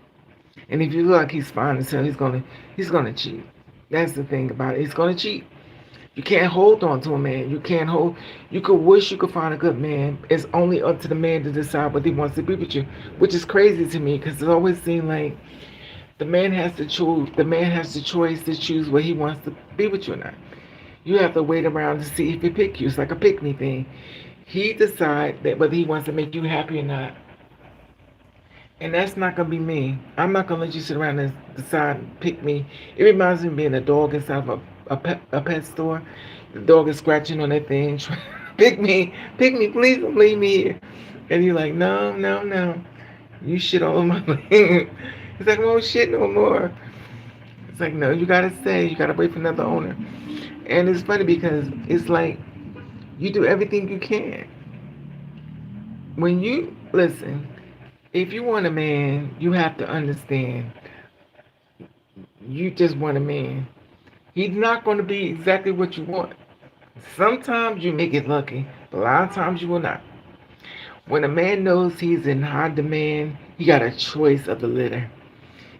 And if you look like he's fine as hell, he's gonna cheat. That's the thing about it. He's gonna cheat. You can't hold on to a man. You can't hold. You could wish you could find a good man. It's only up to the man to decide whether he wants to be with you, which is crazy to me because it always seemed like the man has to choose. The man has the choice to choose whether he wants to be with you or not. You have to wait around to see if he pick you. It's like a pick me thing. He decides that whether he wants to make you happy or not. And that's not gonna be me. I'm not gonna let you sit around and decide and pick me. It reminds me of being a dog inside of a pet store. The dog is scratching on that thing. pick me, please don't leave me here. And you're like, no, no, no. You shit all over my leg. He's like, well, shit no more. It's like, no, you gotta stay. You gotta wait for another owner. And it's funny because it's like you do everything you can. When you listen, if you want a man, you have to understand you just want a man. He's not going to be exactly what you want. Sometimes you may get lucky, but a lot of times you will not. When a man knows he's in high demand, he got a choice of the litter.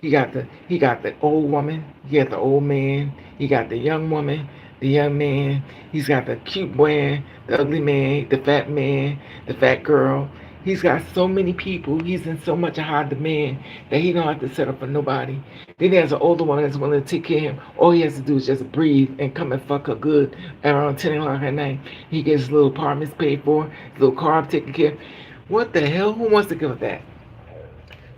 He got the old woman, he got the old man, he got the young woman, the young man, he's got the cute boy, the ugly man, the fat girl. He's got so many people, he's in so much high demand that he don't have to settle for nobody. Then there's an older woman that's willing to take care of him. All he has to do is just breathe and come and fuck her good around 10 o'clock at night. He gets his little apartments paid for, his little car taken care of. What the hell? Who wants to give up that?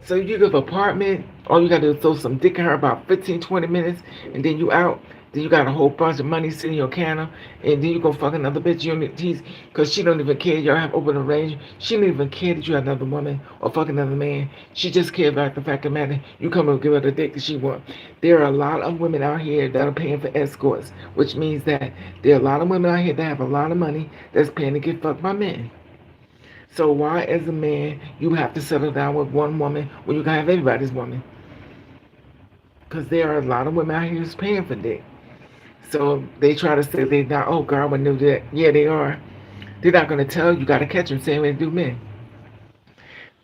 So you give an apartment, all you gotta do is throw some dick in her about 15, 20 minutes, and then you out. Then you got a whole bunch of money sitting in your counter, and then you go fuck another bitch. You don't tease, cause she don't even care. Y'all have open range. She don't even care that you have another woman or fuck another man. She just cares about the fact of the matter. You come and give her the dick that she want. There are a lot of women out here that are paying for escorts, which means that there are a lot of women out here that have a lot of money that's paying to get fucked by men. So why, as a man, you have to settle down with one woman when you can have everybody's woman? Because there are a lot of women out here who's paying for dick. So they try to say they not. Oh, girl, I knew that. Yeah, they are. They're not gonna tell you. Got to catch them same way they do men.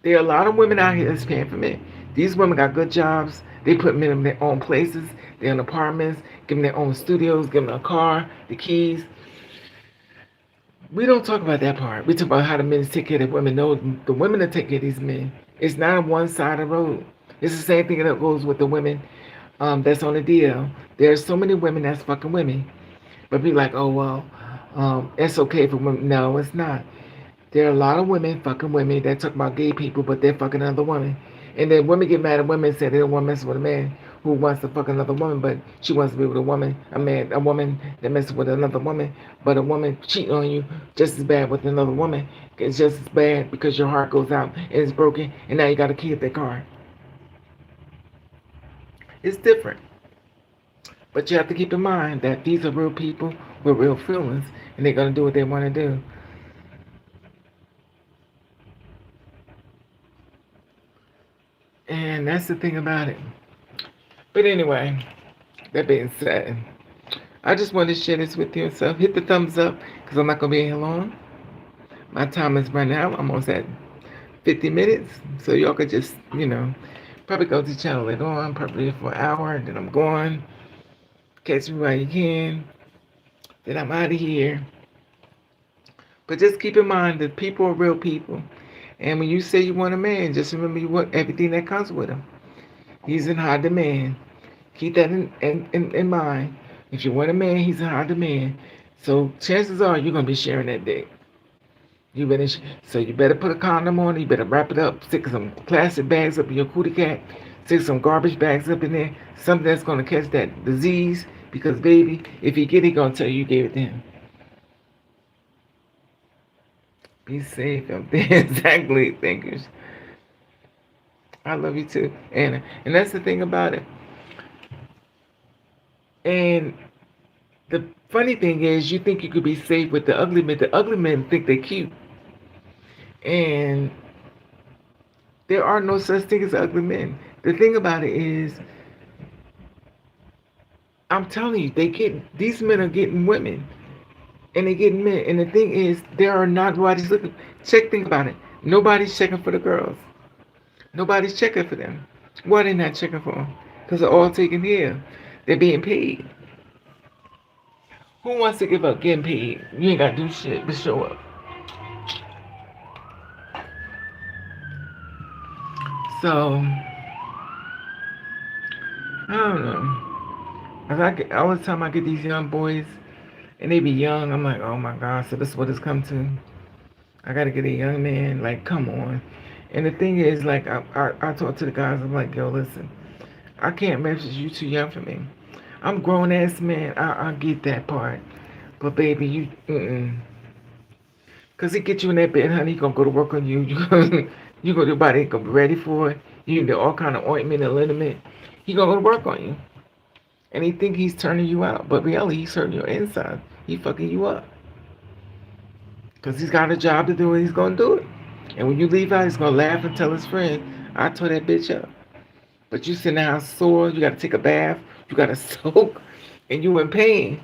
There are a lot of women out here that's paying for men. These women got good jobs. They put men in their own places. They're in apartments. Give them their own studios. Give them a car, the keys. We don't talk about that part. We talk about how the men take care of the women. No, the women that take care of these men. It's not on one side of the road. It's the same thing that goes with the women that's on the deal. There's so many women that's fucking women. But be like, oh, well, it's okay for women. No, it's not. There are a lot of women fucking women that talk about gay people, but they're fucking another woman. And then women get mad at women and say they don't want to mess with a man who wants to fuck another woman, but she wants to be with a woman that messes with another woman, but a woman cheating on you just as bad with another woman. It's just as bad because your heart goes out and it's broken, and now you got to keep that car. It's different. But you have to keep in mind that these are real people with real feelings, and they're going to do what they want to do. And that's the thing about it. But anyway, that being said, I just wanted to share this with you. So hit the thumbs up because I'm not going to be here long. My time is running out. I'm almost at 50 minutes. So y'all could just, probably go to the channel later on, probably for an hour. And then I'm going. Catch me while you can. Then I'm out of here. But just keep in mind that people are real people. And when you say you want a man, just remember you want everything that comes with him. He's in high demand. Keep that in mind. If you want a man, he's in high demand. So chances are you're gonna be sharing that dick. So you better put a condom on. You better wrap it up. Stick some plastic bags up in your cootie cat. Stick some garbage bags up in there. Something that's gonna catch that disease. Because baby, if he get it, he gonna tell you you gave it to him. Be safe out there. Exactly. Thank you. I love you too, Anna. And that's the thing about it. And the funny thing is, you think you could be safe with the ugly men. The ugly men think they're cute. And there are no such thing as ugly men. The thing about it is, I'm telling you, these men are getting women. And they're getting men. And the thing is, there are not nobody's looking. Think about it. Nobody's checking for the girls. Nobody's checking for them. Why they not checking for them? Because they're all taken here. They're being paid. Who wants to give up getting paid? You ain't got to do shit but show up. So, I don't know. All the time I get these young boys, and they be young, I'm like, oh my God, so this is what it's come to. I got to get a young man, like, come on. And the thing is, like, I talk to the guys, I'm like, yo, listen, I can't message you too young for me. I'm grown ass man, I get that part. But baby, you, Cause he get you in that bed, honey. He gonna go to work on you. You gonna your body ain't gonna be ready for it. You need all kind of ointment and liniment. He gonna go to work on you, and he think he's turning you out, but really he's hurting your inside. He fucking you up. Cause he's got a job to do and he's gonna do it. And when you leave out, he's gonna laugh and tell his friend, "I tore that bitch up." But you sit down sore. You gotta take a bath. You gotta soak, and you in pain.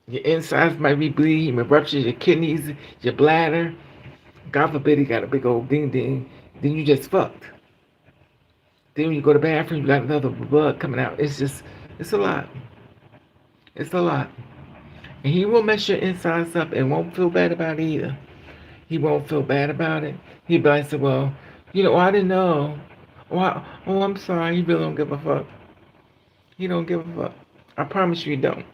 Your insides might be bleeding. You may rupture your kidneys, your bladder. God forbid he got a big old ding ding. Then you just fucked. Then when you go to the bathroom, you got another blood coming out. It's just, it's a lot. It's a lot. And he will mess your insides up and won't feel bad about it either. He won't feel bad about it. He'll be like, well, oh, I didn't know. Oh, I'm sorry. He really don't give a fuck. He don't give a fuck. I promise you he don't.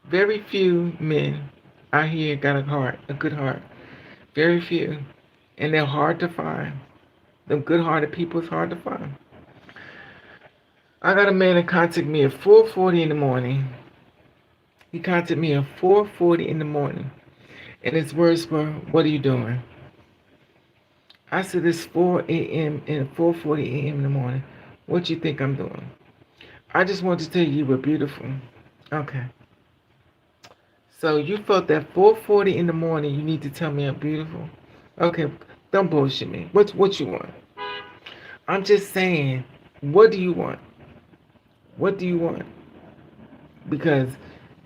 Very few men out here got a heart, a good heart. Very few. And they're hard to find. Them good-hearted people is hard to find. I got a man that contacted me at 4:40 in the morning. He contacted me at 4:40 in the morning. And his words were, "What are you doing?" I said, "It's 4 a.m. and 4:40 a.m. in the morning. What you think I'm doing?" "I just wanted to tell you were beautiful." "Okay. So you felt that 4:40 in the morning you need to tell me I'm beautiful?" "Okay, don't bullshit me. What you want?" "I'm just saying, what do you want? What do you want?" Because,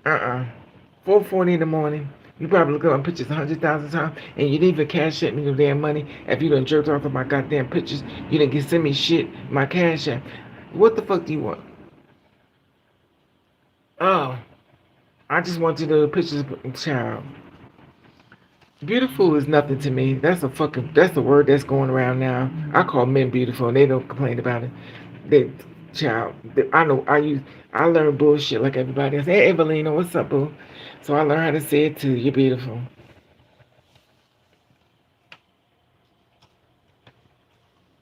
4:40 in the morning, you probably look at my pictures 100,000 times, and you didn't even cash at me no damn money. If you done jerked off of my goddamn pictures, you didn't get send me shit, my cash app. What the fuck do you want? "Oh, I just want you to know the pictures, child. Beautiful is nothing to me. That's the word that's going around now. I call men beautiful and they don't complain about it. They, child, I know I learned bullshit like everybody else. "Hey, Evelina, what's up, boo?" So I learned how to say it too. You're beautiful.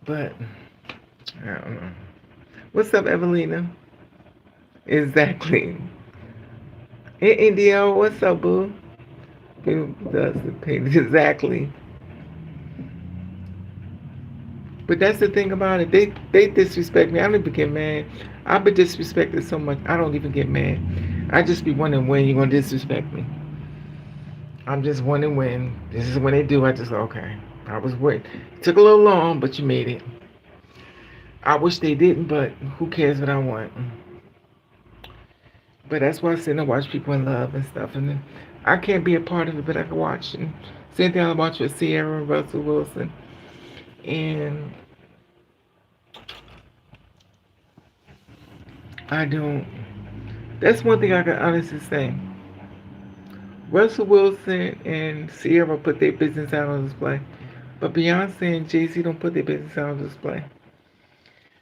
But, I don't know. What's up, Evelina? Exactly. Hey, India, what's up, boo? Who does it? Exactly. But that's the thing about it. They disrespect me. I don't even get mad. I've been disrespected so much. I don't even get mad. I just be wondering when you're gonna disrespect me. I'm just wondering when. This is when they do. I just okay. I was waiting. It took a little long, but you made it. I wish they didn't, but who cares what I want? But that's why I sit and watch people in love and stuff. And then I can't be a part of it, but I can watch. And same thing I watch with Sierra and Russell Wilson. And I don't. That's one thing I can honestly say. Russell Wilson and Sierra put their business out on display, but Beyonce and Jay-Z don't put their business out on display.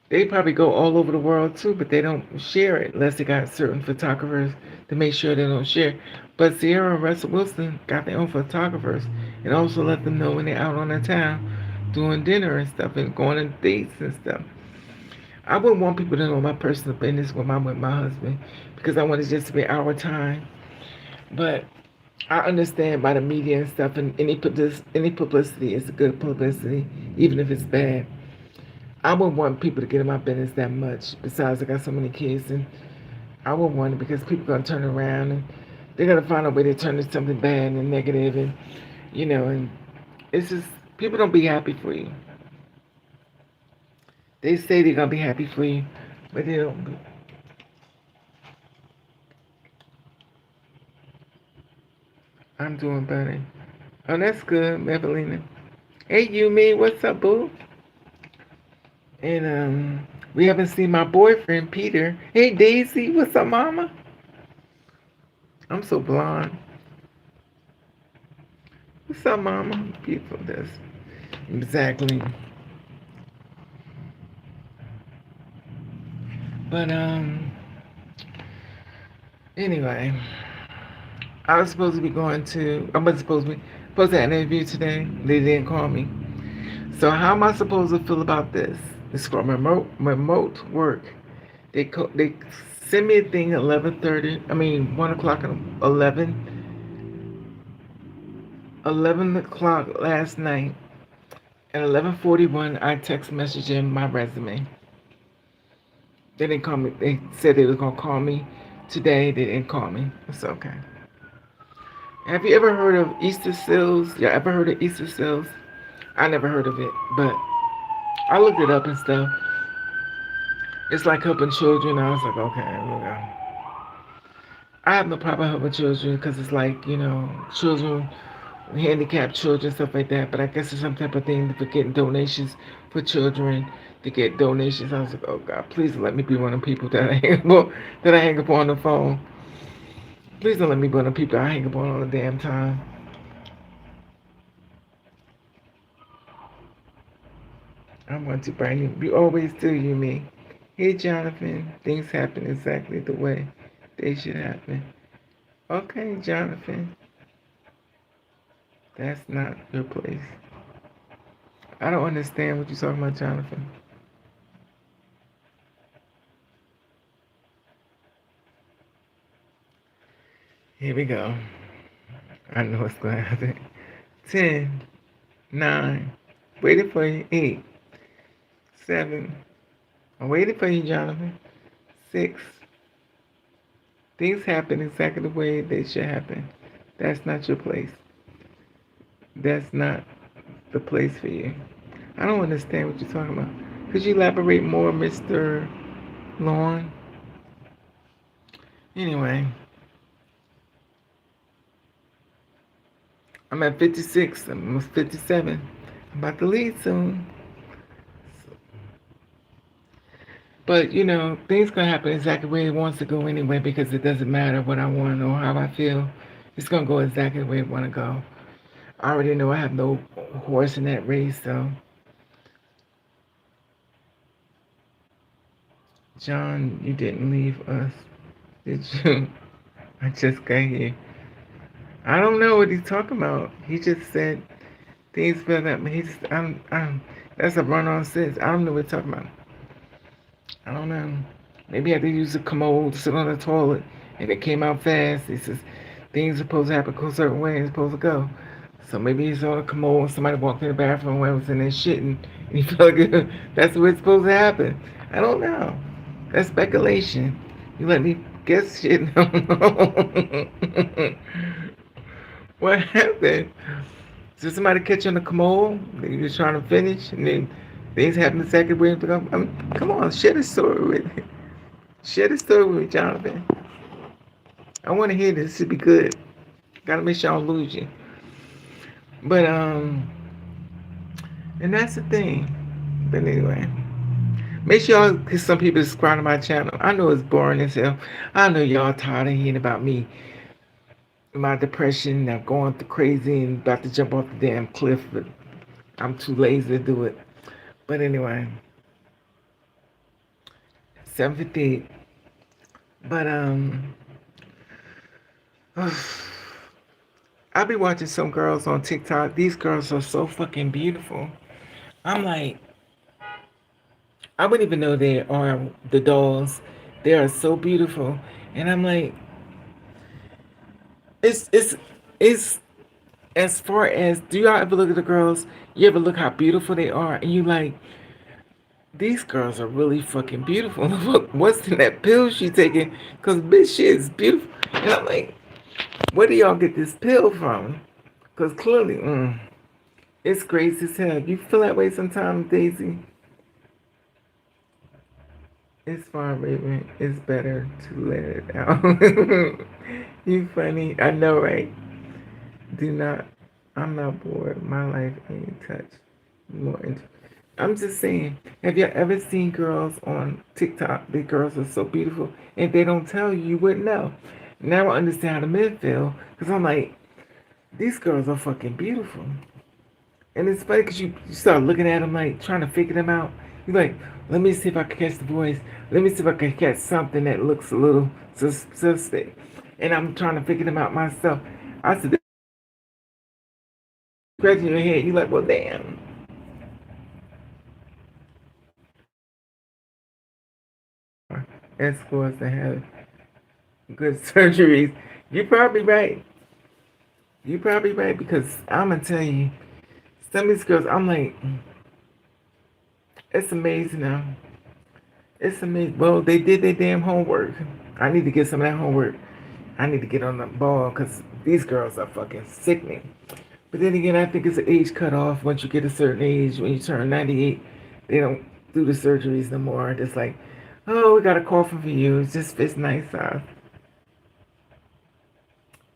They probably go all over the world too, but they don't share it unless they got certain photographers to make sure they don't share. But Sierra and Russell Wilson got their own photographers and also let them know when they're out on the town doing dinner and stuff and going on dates and stuff. I wouldn't want people to know my personal business when I'm with my husband because I want it just to be our time. But I understand by the media and stuff, and any publicity is good publicity, even if it's bad. I wouldn't want people to get in my business that much. Besides, I got so many kids, and I wouldn't want it because people are gonna turn around and they're gonna find a way to turn into something bad and negative, and and it's just people don't be happy for you. They say they're gonna be happy for you, but they don't. I'm doing better. Oh, that's good, Evelina. Hey, Yumi, what's up, boo? And we haven't seen my boyfriend Peter. Hey, Daisy, what's up, Mama? I'm so blonde. What's up, Mama? Beautiful. This exactly. But anyway, I was supposed to be going to. I was supposed to have an interview today. They didn't call me. So how am I supposed to feel about this? It's called remote work. They send me a thing at 11:30. I mean 1 o'clock and 11. 11 o'clock last night. At 11:41, I text messaged in my resume. They didn't call me. They said they was gonna call me today. They didn't call me. It's okay. Have you ever heard of Easter seals? You ever heard of Easter seals? I never heard of it, but I looked it up and stuff. It's like helping children. I was like, okay, here we go. I have no problem helping children because it's like, children, handicapped children, stuff like that. But I guess it's some type of thing for getting donations for children to get donations. I was like, oh God, please let me be one of the people that I hang up on the phone. Please don't let me be one of the people I hang up on all the damn time. I want to brand you. You always do, you me. Hey, Jonathan. Things happen exactly the way they should happen. Okay, Jonathan. That's not your place. I don't understand what you're talking about, Jonathan. Here we go. I know what's going to happen. 10, 9. Waiting for you. 8, 7. I'm waiting for you, Jonathan. 6. Things happen exactly the way they should happen. That's not your place. That's not the place for you. I don't understand what you're talking about. Could you elaborate more, Mr. Lawn? Anyway, I'm at 56. I'm almost 57. I'm about to leave soon. But things gonna happen exactly the way it wants to go anyway because it doesn't matter what I want or how I feel. It's gonna go exactly the way it wanna go. I already know I have no horse in that race, so John, you didn't leave us, did you? I just got here. I don't know what he's talking about. He just said things fell that that's a run on sense. I don't know what he's talking about. I don't know. Maybe I had to use a commode to sit on the toilet and it came out fast. He says things are supposed to happen a certain way it's supposed to go. So maybe he's on a commode and somebody walked in the bathroom when I was in there shitting and he felt good. That's the way it's supposed to happen. I don't know. That's speculation. You let me guess shit. What happened? Did somebody catch you on the commode? They was trying to finish and then things happen exactly where it's going. Come on, share the story with me. Share the story with me, Jonathan. I want to hear this. This should be good. Gotta make sure I don't lose you. But and that's the thing. But anyway, make sure y'all, cause some people subscribe to my channel. I know it's boring as hell. I know y'all tired of hearing about me, my depression. I'm going through crazy and about to jump off the damn cliff, but I'm too lazy to do it. But anyway, 7:58. But I be watching some girls on TikTok. These girls are so fucking beautiful. I'm like, I wouldn't even know they are the dolls. They are so beautiful, and I'm like, it's as far as do y'all ever look at the girls? You ever look how beautiful they are, and you like these girls are really fucking beautiful. Look, what's in that pill she taking? Cause bitch, shit is beautiful, and I'm like, where do y'all get this pill from? Cause clearly, it's crazy as hell. You feel that way sometimes, Daisy? It's fine, Raven. It's better to let it out. You funny. I know, right? Do not. I'm not bored. My life ain't touched. More. I'm just saying. Have you ever seen girls on TikTok? The girls are so beautiful, and they don't tell you, you wouldn't know. Now I understand how the men feel, cause I'm like, these girls are fucking beautiful. And it's funny because you start looking at them like trying to figure them out. You're like, let me see if I can catch the voice. Let me see if I can catch something that looks a little suspect. And I'm trying to figure them out myself. I said, scratching your head. You're like, well, damn. Escorts to have good surgeries. You're probably right. You probably right because I'm gonna tell you, some of these girls, I'm like, it's amazing now. It's amazing. Well, they did their damn homework. I need to get some of that homework. I need to get on the ball because these girls are fucking sickening. But then again, I think it's an age cutoff. Once you get a certain age, when you turn 98, they don't do the surgeries no more. It's like, oh, we got a coffin for you. It just fits nice size.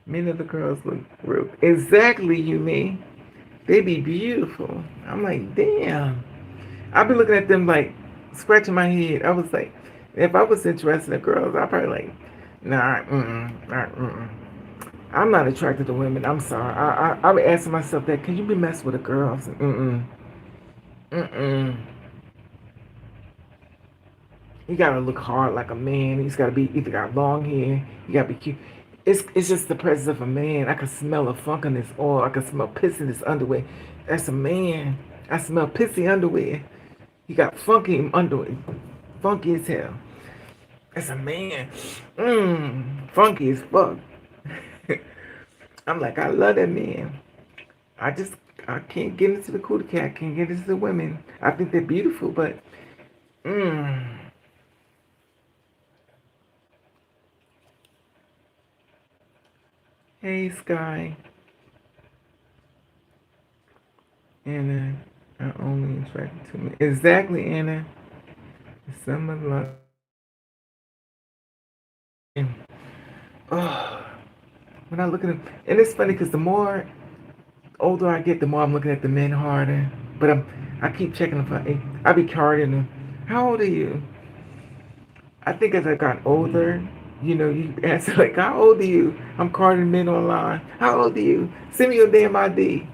Many of the girls look real. Exactly, you mean? They be beautiful. I'm like, damn. I've been looking at them like scratching my head. I was like, if I was interested in girls, I'd probably like, nah, mm-mm. I'm not attracted to women. I'm sorry. I would ask myself that. Can you be messed with a girl? I was like, mm-mm. You gotta look hard like a man. He's gotta be either got long hair. You gotta be cute. It's just the presence of a man. I can smell a funk in his oil. I can smell piss in his underwear. That's a man. I smell pissy underwear. He got funky underwear. Funky as hell. That's a man. Funky as fuck. I'm like, I love that man. I just I can't get into the cootie cat. I can't get into the women. I think they're beautiful, but mm. Hey Sky, Anna, are only attracted to me. Exactly, Anna. Some of like men. Oh, when I look at them, and it's funny because the more older I get, the more I'm looking at the men harder. But I keep checking them for. I be carding them. How old are you? I think as I got older, you answer like, "How old are you?" I'm carding men online. How old are you? Send me your damn ID.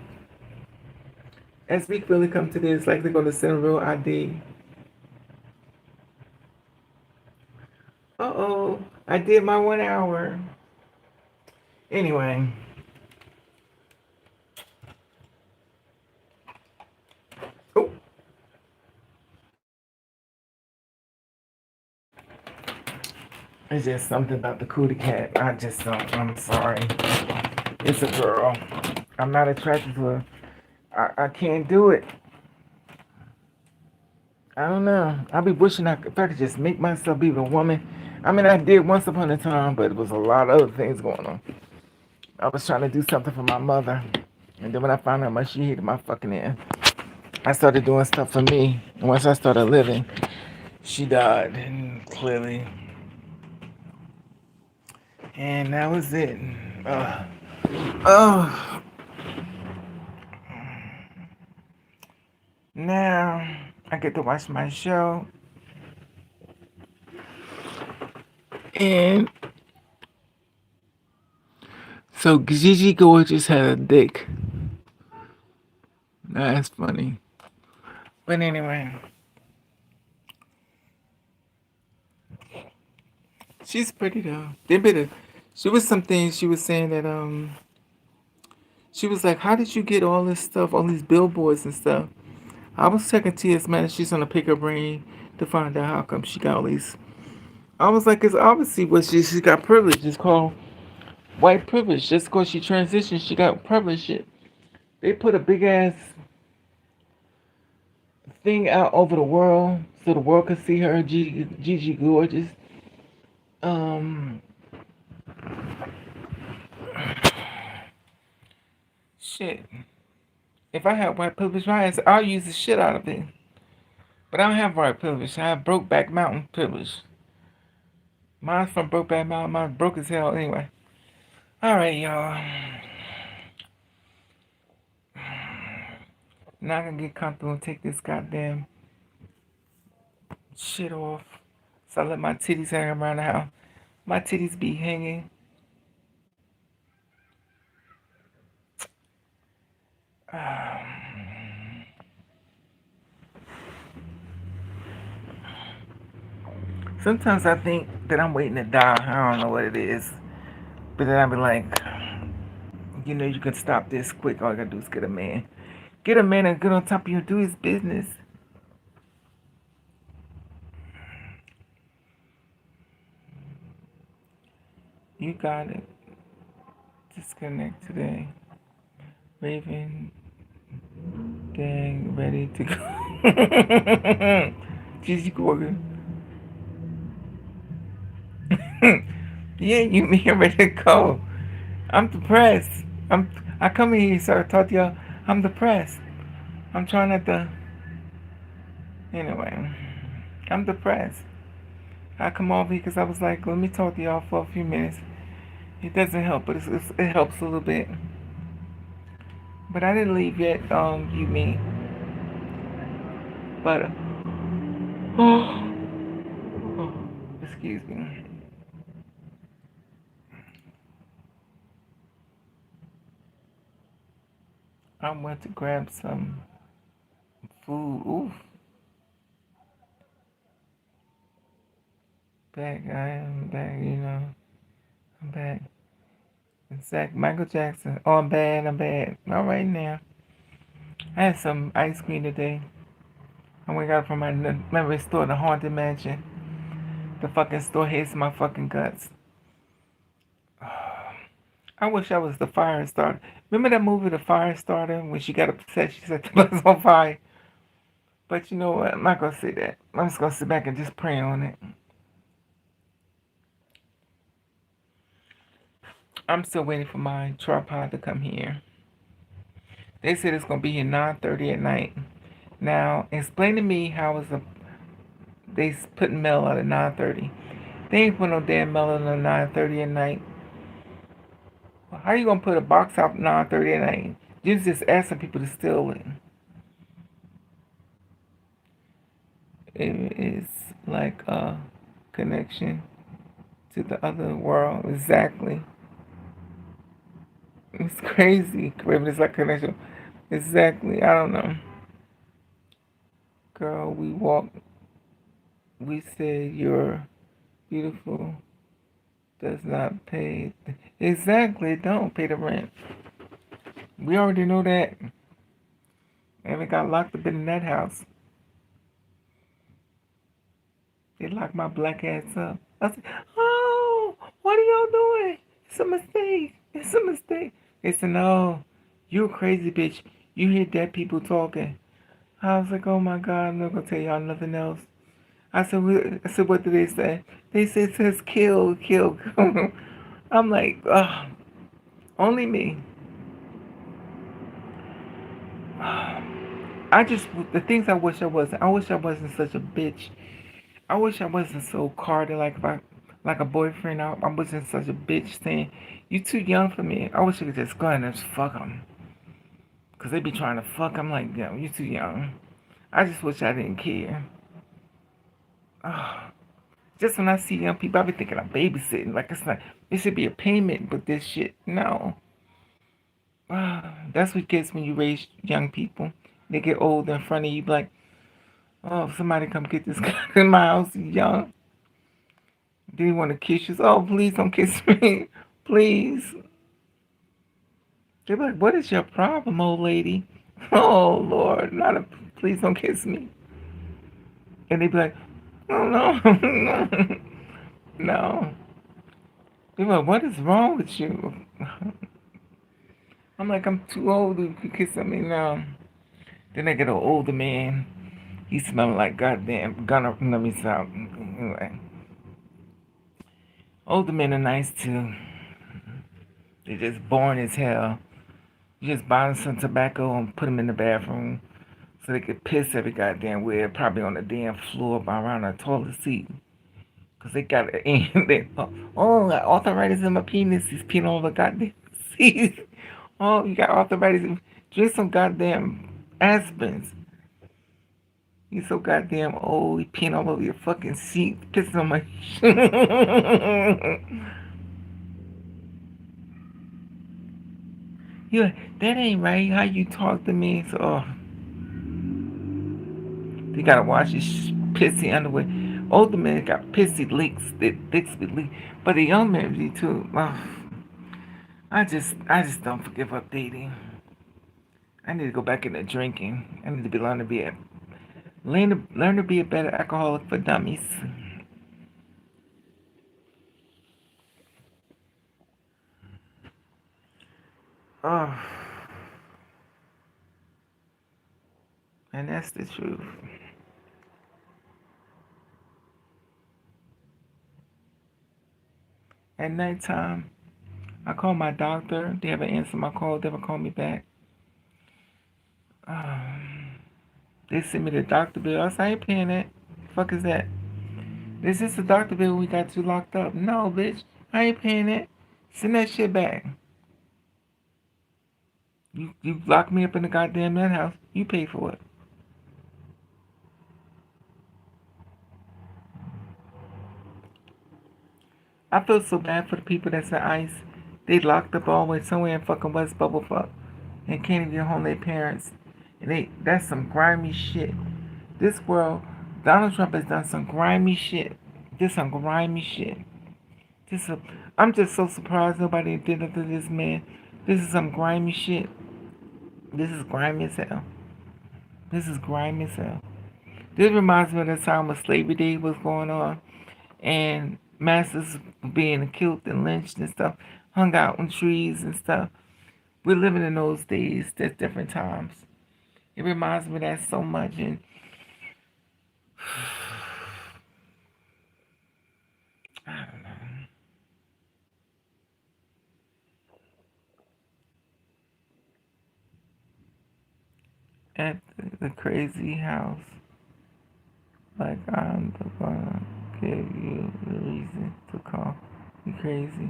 As we really come to this, like they're gonna send a real ID. Uh-oh, I did my 1 hour. Anyway, oh, it's just something about the cootie cat. I just don't. I'm sorry. It's a girl. I'm not attracted to her. I can't do it. I don't know. I be wishing if I could just make myself be with a woman. I mean, I did once upon a time, but it was a lot of other things going on. I was trying to do something for my mother, and then when I found out how much she hated my fucking ass, I started doing stuff for me. And once I started living, she died, and clearly, and that was it. Uh, oh, now I get to watch my show, and so Gigi Gorgeous had a dick. That's funny. But anyway, she's pretty though. They better. She was something. She was saying that she was like, "How did you get all this stuff, all these billboards and stuff?" I was checking T.S. Man. She's gonna pick her brain to find out how come she got all these. I was like, it's obviously what she got privilege. It's called white privilege. Just because she transitioned, she got privilege. Shit. They put a big ass thing out over the world so the world could see her, Gigi Gorgeous. Um, shit. If I had white privilege, I'll use the shit out of it. But I don't have white privilege. I have Brokeback Mountain privilege. Mine's from Brokeback Mountain. Mine's broke as hell anyway. All right, y'all. Now I can get comfortable and take this goddamn shit off. So I let my titties hang around the house. My titties be hanging. Sometimes I think that I'm waiting to die. I don't know what it is. But then I be like, you can stop this quick. All you gotta do is get a man. Get a man and get on top of you and do his business. You got it. Disconnect today. Raven, dang, ready to go. Gigi Gorgon. Yeah, you mean I'm ready to go. I'm depressed. I come in here, so I talk to y'all. I'm depressed. I'm trying not to. Anyway, I'm depressed. I come over here because I was like, let me talk to y'all for a few minutes. It doesn't help, but it helps a little bit. But I didn't leave yet, you mean. But, oh, oh, excuse me. I went to grab some food. Oof, back. I am back, I'm back. Zach, Michael Jackson. Oh, I'm bad, I'm bad. All right now. I had some ice cream today. I went got it from my memory store, the Haunted Mansion. The fucking store hates my fucking guts. I wish I was the fire starter. Remember that movie, The Fire Starter, when she got upset, she set the place on fire? But you know what? I'm not gonna say that. I'm just gonna sit back and just pray on it. I'm still waiting for my tripod to come here. They said it's gonna be here 9:30 at night. Now, explain to me how is they putting mail out at 9:30? They ain't put no damn mail out at 9:30 at night. How you gonna put a box out at 9:30 at night? You just asking people to steal it. It is like a connection to the other world. Exactly. It's crazy. Raven is like connection. Exactly. I don't know. Girl, we walk. We said you're beautiful. Does not pay. Exactly. Don't pay the rent. We already know that. And we got locked up in that house. They locked my black ass up. I said, oh, what are y'all doing? It's a mistake. It's a mistake. They said, no, you a crazy bitch. You hear dead people talking. I was like, oh my God, I'm not going to tell y'all nothing else. I said, what did they say? They said, it says kill, kill. I'm like, oh, only me. The things I wish I wasn't. I wish I wasn't such a bitch. I wish I wasn't so carded like if I, like a boyfriend. I wasn't such a bitch saying, you too young for me. I wish I could just go ahead and just fuck them. Because they be trying to fuck. I'm like, yeah, you too young. I just wish I didn't care. Just when I see young people, I be thinking I'm babysitting. Like it's not, it should be a payment, but this shit, no. That's what gets when you raise young people. They get old in front of you, like, oh, somebody come get this guy in my house, he's young. Then he want to kiss you. Oh, please don't kiss me. Please. They're like, what is your problem, old lady? Oh, Lord, please don't kiss me. And they be like, oh, no, no, no. They're like, what is wrong with you? I'm like, I'm too old to kiss me now. Then I get an older man. He smelling like goddamn gunner. Let me stop. Anyway, older men are nice too. They're just boring as hell. You just buy them some tobacco and put them in the bathroom so they could piss every goddamn where, probably on the damn floor, around the toilet seat. Cause they got it in. Oh, got arthritis in my penis. He's peeing all the goddamn seats. Oh, you got arthritis. Drink some goddamn aspirins. You so goddamn old. You peeing all over your fucking seat, pissing on my. Yeah, that ain't right. How you talk to me? So, they gotta wash his pissy underwear. Older men got pissy leaks, dicks with leaks, but the young men do too. I just don't forgive updating. I need to go back into drinking. I need to learn to be a better alcoholic for dummies. Oh, And that's the truth. At nighttime, I call my doctor. They haven't answered my call. They haven't called me back. Um, they sent me the doctor bill. I said, I ain't paying that. Fuck is that? Is this the doctor bill we got you locked up? No, bitch. I ain't paying it. Send that shit back. You locked me up in the goddamn nut house. You pay for it. I feel so bad for the people that's in ICE. They locked up all the way somewhere in fucking West Bubblefuck and can't even get home to their parents. And that's some grimy shit. This world, Donald Trump has done some grimy shit. This some grimy shit. I'm just so surprised nobody did it to this man. This is some grimy shit. This is grimy as hell. This is grimy as hell. This reminds me of the time when Slavery Day was going on and masters being killed and lynched and stuff, hung out in trees and stuff. We're living in those days. There's different times. It reminds me of that so much. And I don't know. At the crazy house, like I'm the gonna give you the reason to call me crazy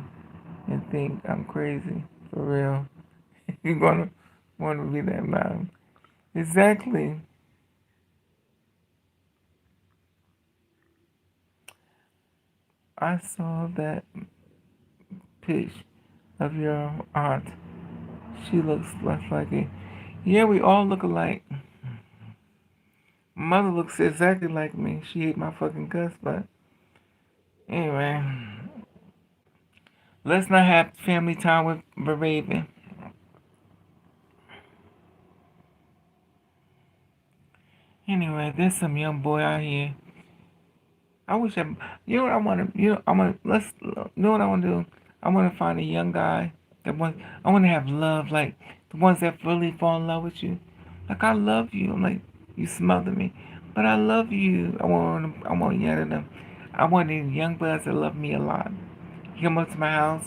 and think I'm crazy for real. You're gonna want to be that loud. Exactly. I saw that pitch of your aunt. She looks less like it. Yeah, we all look alike. Mother looks exactly like me. She ate my fucking guts, but anyway. Let's not have family time with Raven. Anyway, there's some young boy out here. I wish you know what I want to, let's, you know what I want to do? I want to find a young guy I want to have love, like the ones that really fall in love with you. Like, I love you. I'm like, you smother me, but I love you. I want to yell at them. I want these young buds that love me a lot. He come up to my house.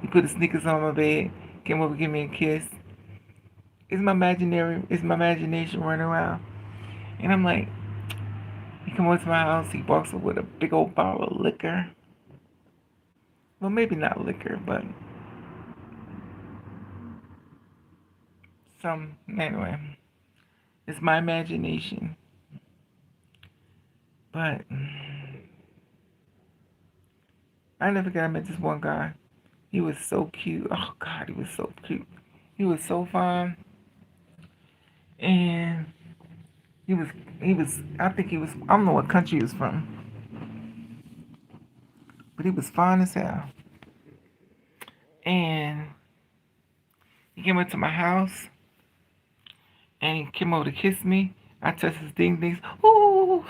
He put his sneakers on my bed. Came over, give me a kiss. It's my imagination running around. And I'm like, he come over to my house. He walks up with a big old bottle of liquor. Well, maybe not liquor, but anyway. It's my imagination. But I never forget I met this one guy. He was so cute. Oh God, he was so cute. He was so fine. And I think he was, I don't know what country he was from. But he was fine as hell. And he came up to my house and he came over to kiss me. I touched his ding dings. Ooh.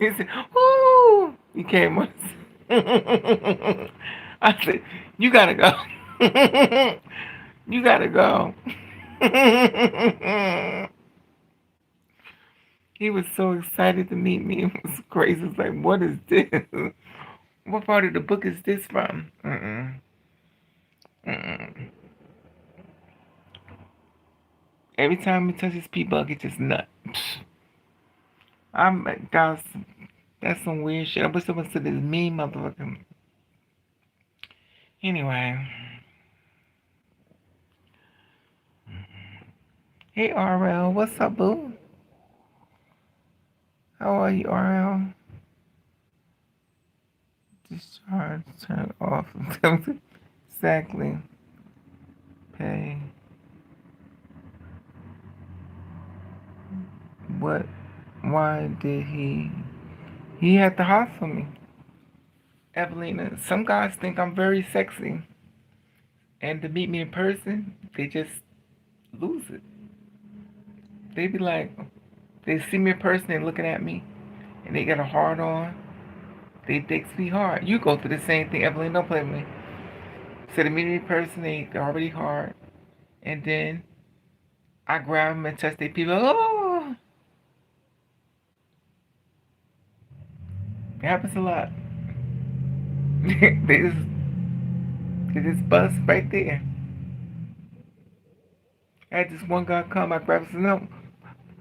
He said, ooh. He came up. I said, you gotta go. You gotta go. He was so excited to meet me. It was crazy. It's like, what is this? What part of the book is this from? Mm-mm. Every time he touches people, I get just nut. I'm like, guys, that's some weird shit. I wish someone said this mean motherfucker. Anyway. Hey, RL. What's up, boo? How are you, RL? Discharge, turn off. Exactly. Pay. What? Why did he? He had to hide from me. Evelina, some guys think I'm very sexy. And to meet me in person, they just lose it. They be like, they see me in person and looking at me, and they got a hard on. They think me hard. You go through the same thing, Evelyn. Don't play with me. So the meet person, they already hard. And then I grab them and touch their people. Oh, it happens a lot. they just they just bust right there. I had this one guy come, I grabbed his no.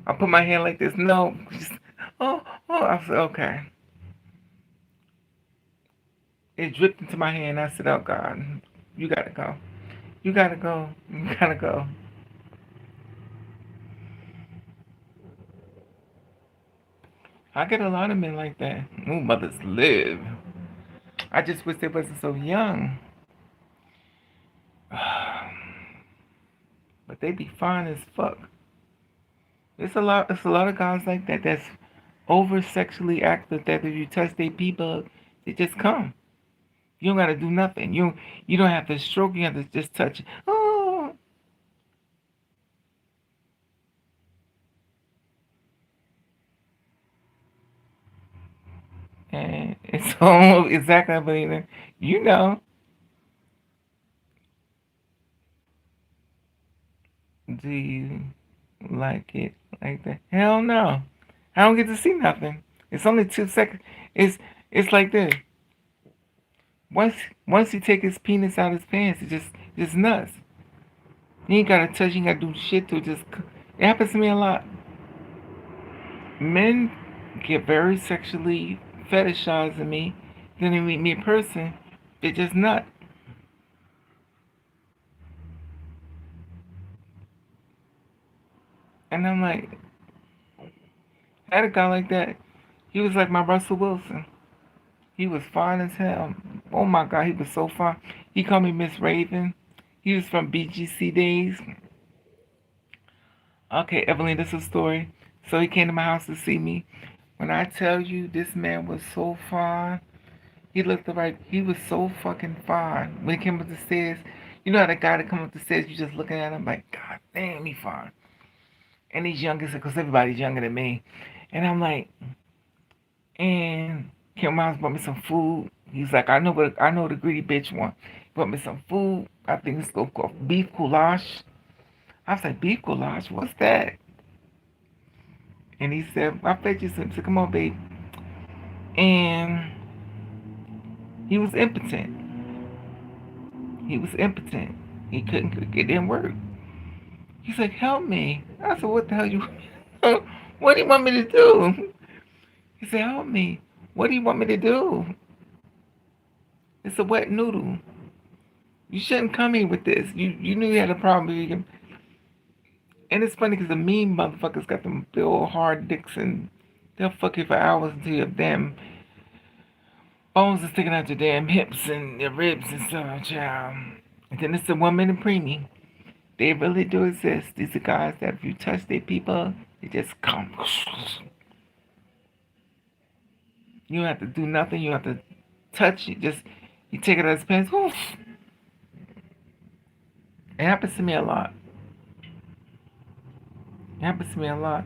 I put my hand like this, no. Just, oh, oh. I said, okay. It dripped into my hand. I said, oh God, you gotta go. You gotta go. You gotta go. I get a lot of men like that. Ooh, mothers live. I just wish they wasn't so young. But they be fine as fuck. It's a lot of guys like that that's over sexually active that if you touch their pee bug, they just come. You don't gotta do nothing. You don't have to stroke, you have to just touch it. Oh, and it's almost exactly I believe it. You know. Do you like it like that? Hell no. I don't get to see nothing. It's only 2 seconds. It's it's like this. Once once he take his penis out his pants, it just nuts. You ain't gotta touch. You ain't gotta do shit to it. Just it happens to me a lot. Men get very sexually fetishizing me. Then they meet me in person. They just nut. And I'm like, I had a guy like that. He was like my Russell Wilson. He was fine as hell. Oh my God, he was so fine. He called me Miss Raven. He was from BGC days. Okay, Evelyn, this is a story. So he came to my house to see me. When I tell you this man was so fine, he looked right. He was so fucking fine. When he came up the stairs, you know how the guy that come up the stairs, you just looking at him like, God damn, he fine. And he's younger, because everybody's younger than me. And I'm like, and Kim Miles brought me some food. He's like, I know the greedy bitch want. He brought me some food. I think it's called beef goulash. I was like, beef goulash, what's that? And he said, I fed you some. I said, come on, babe. And he was impotent. He was impotent. He couldn't cook. It didn't work. He's like, help me. I said, what the hell you? What do you want me to do? He said, help me. What do you want me to do? It's a wet noodle. You shouldn't come here with this. You knew you had a problem. And it's funny because the mean motherfuckers got them big old hard dicks and they'll fuck you for hours until your damn bones are sticking out your damn hips and your ribs and stuff, child. And then it's the woman and preemie. They really do exist. These are guys that if you touch their people, they just come. You don't have to do nothing. You don't have to touch it. Just you take it out of his pants. Oof. It happens to me a lot. It happens to me a lot.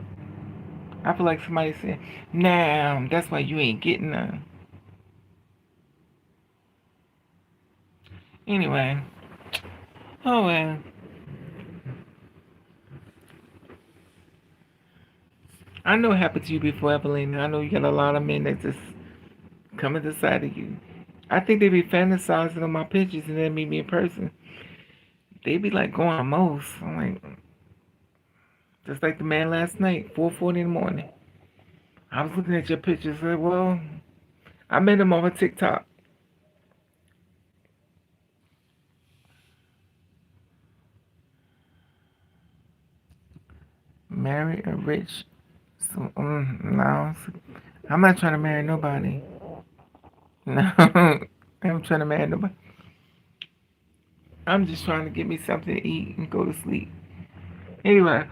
I feel like somebody said, "Nah, that's why you ain't getting none." Anyway, oh well. I know it happened to you before, Evelyn. I know you got a lot of men that just come at the side of you. I think they be fantasizing on my pictures and then meet me in person. They be like going the most. I'm like, just like the man last night, 4:40 in the morning. I was looking at your pictures. Like, well, I met him over TikTok. Marry a rich. So, no, I'm not trying to marry nobody. No, I'm trying to marry nobody. I'm just trying to get me something to eat and go to sleep. Anyway,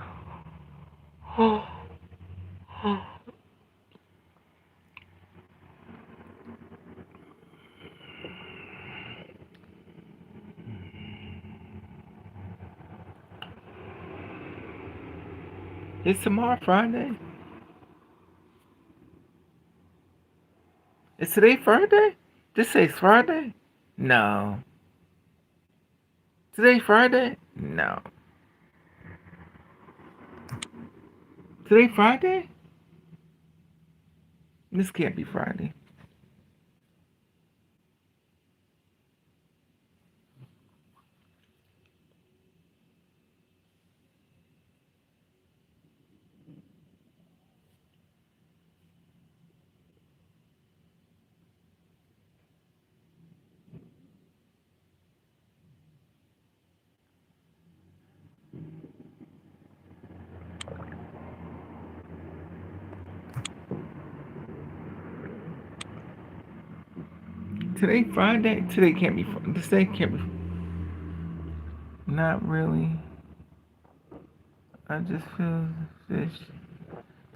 it's tomorrow Friday. Is today Friday? This says Friday? No. Today Friday? No. Today Friday? This can't be Friday. Today Friday? Today can't be. This day can't be. Not really. I just feel fish.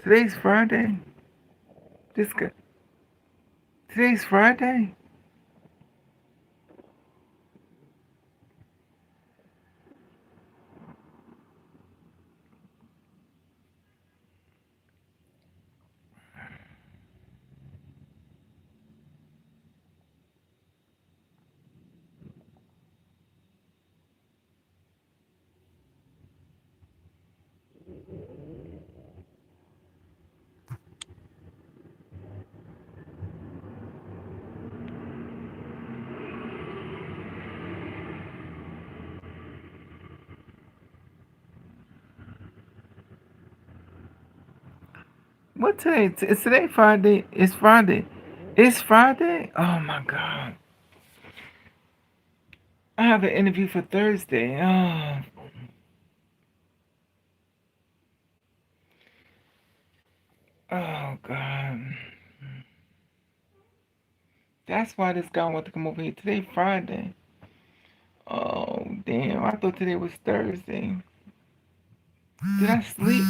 Today's Friday. This guy. Today's Friday. What today? Is today Friday? It's Friday. It's Friday? Oh my God. I have an interview for Thursday. Oh God. That's why this guy wanted to come over here. Today Friday. Oh damn. I thought today was Thursday. Did I sleep?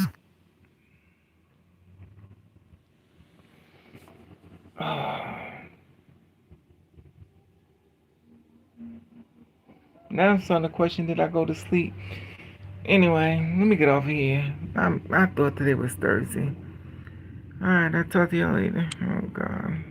Oh. Now I'm starting to question, did I go to sleep? Anyway, let me get off here. I thought today was Thursday. Alright, I'll talk to y'all later. Oh God.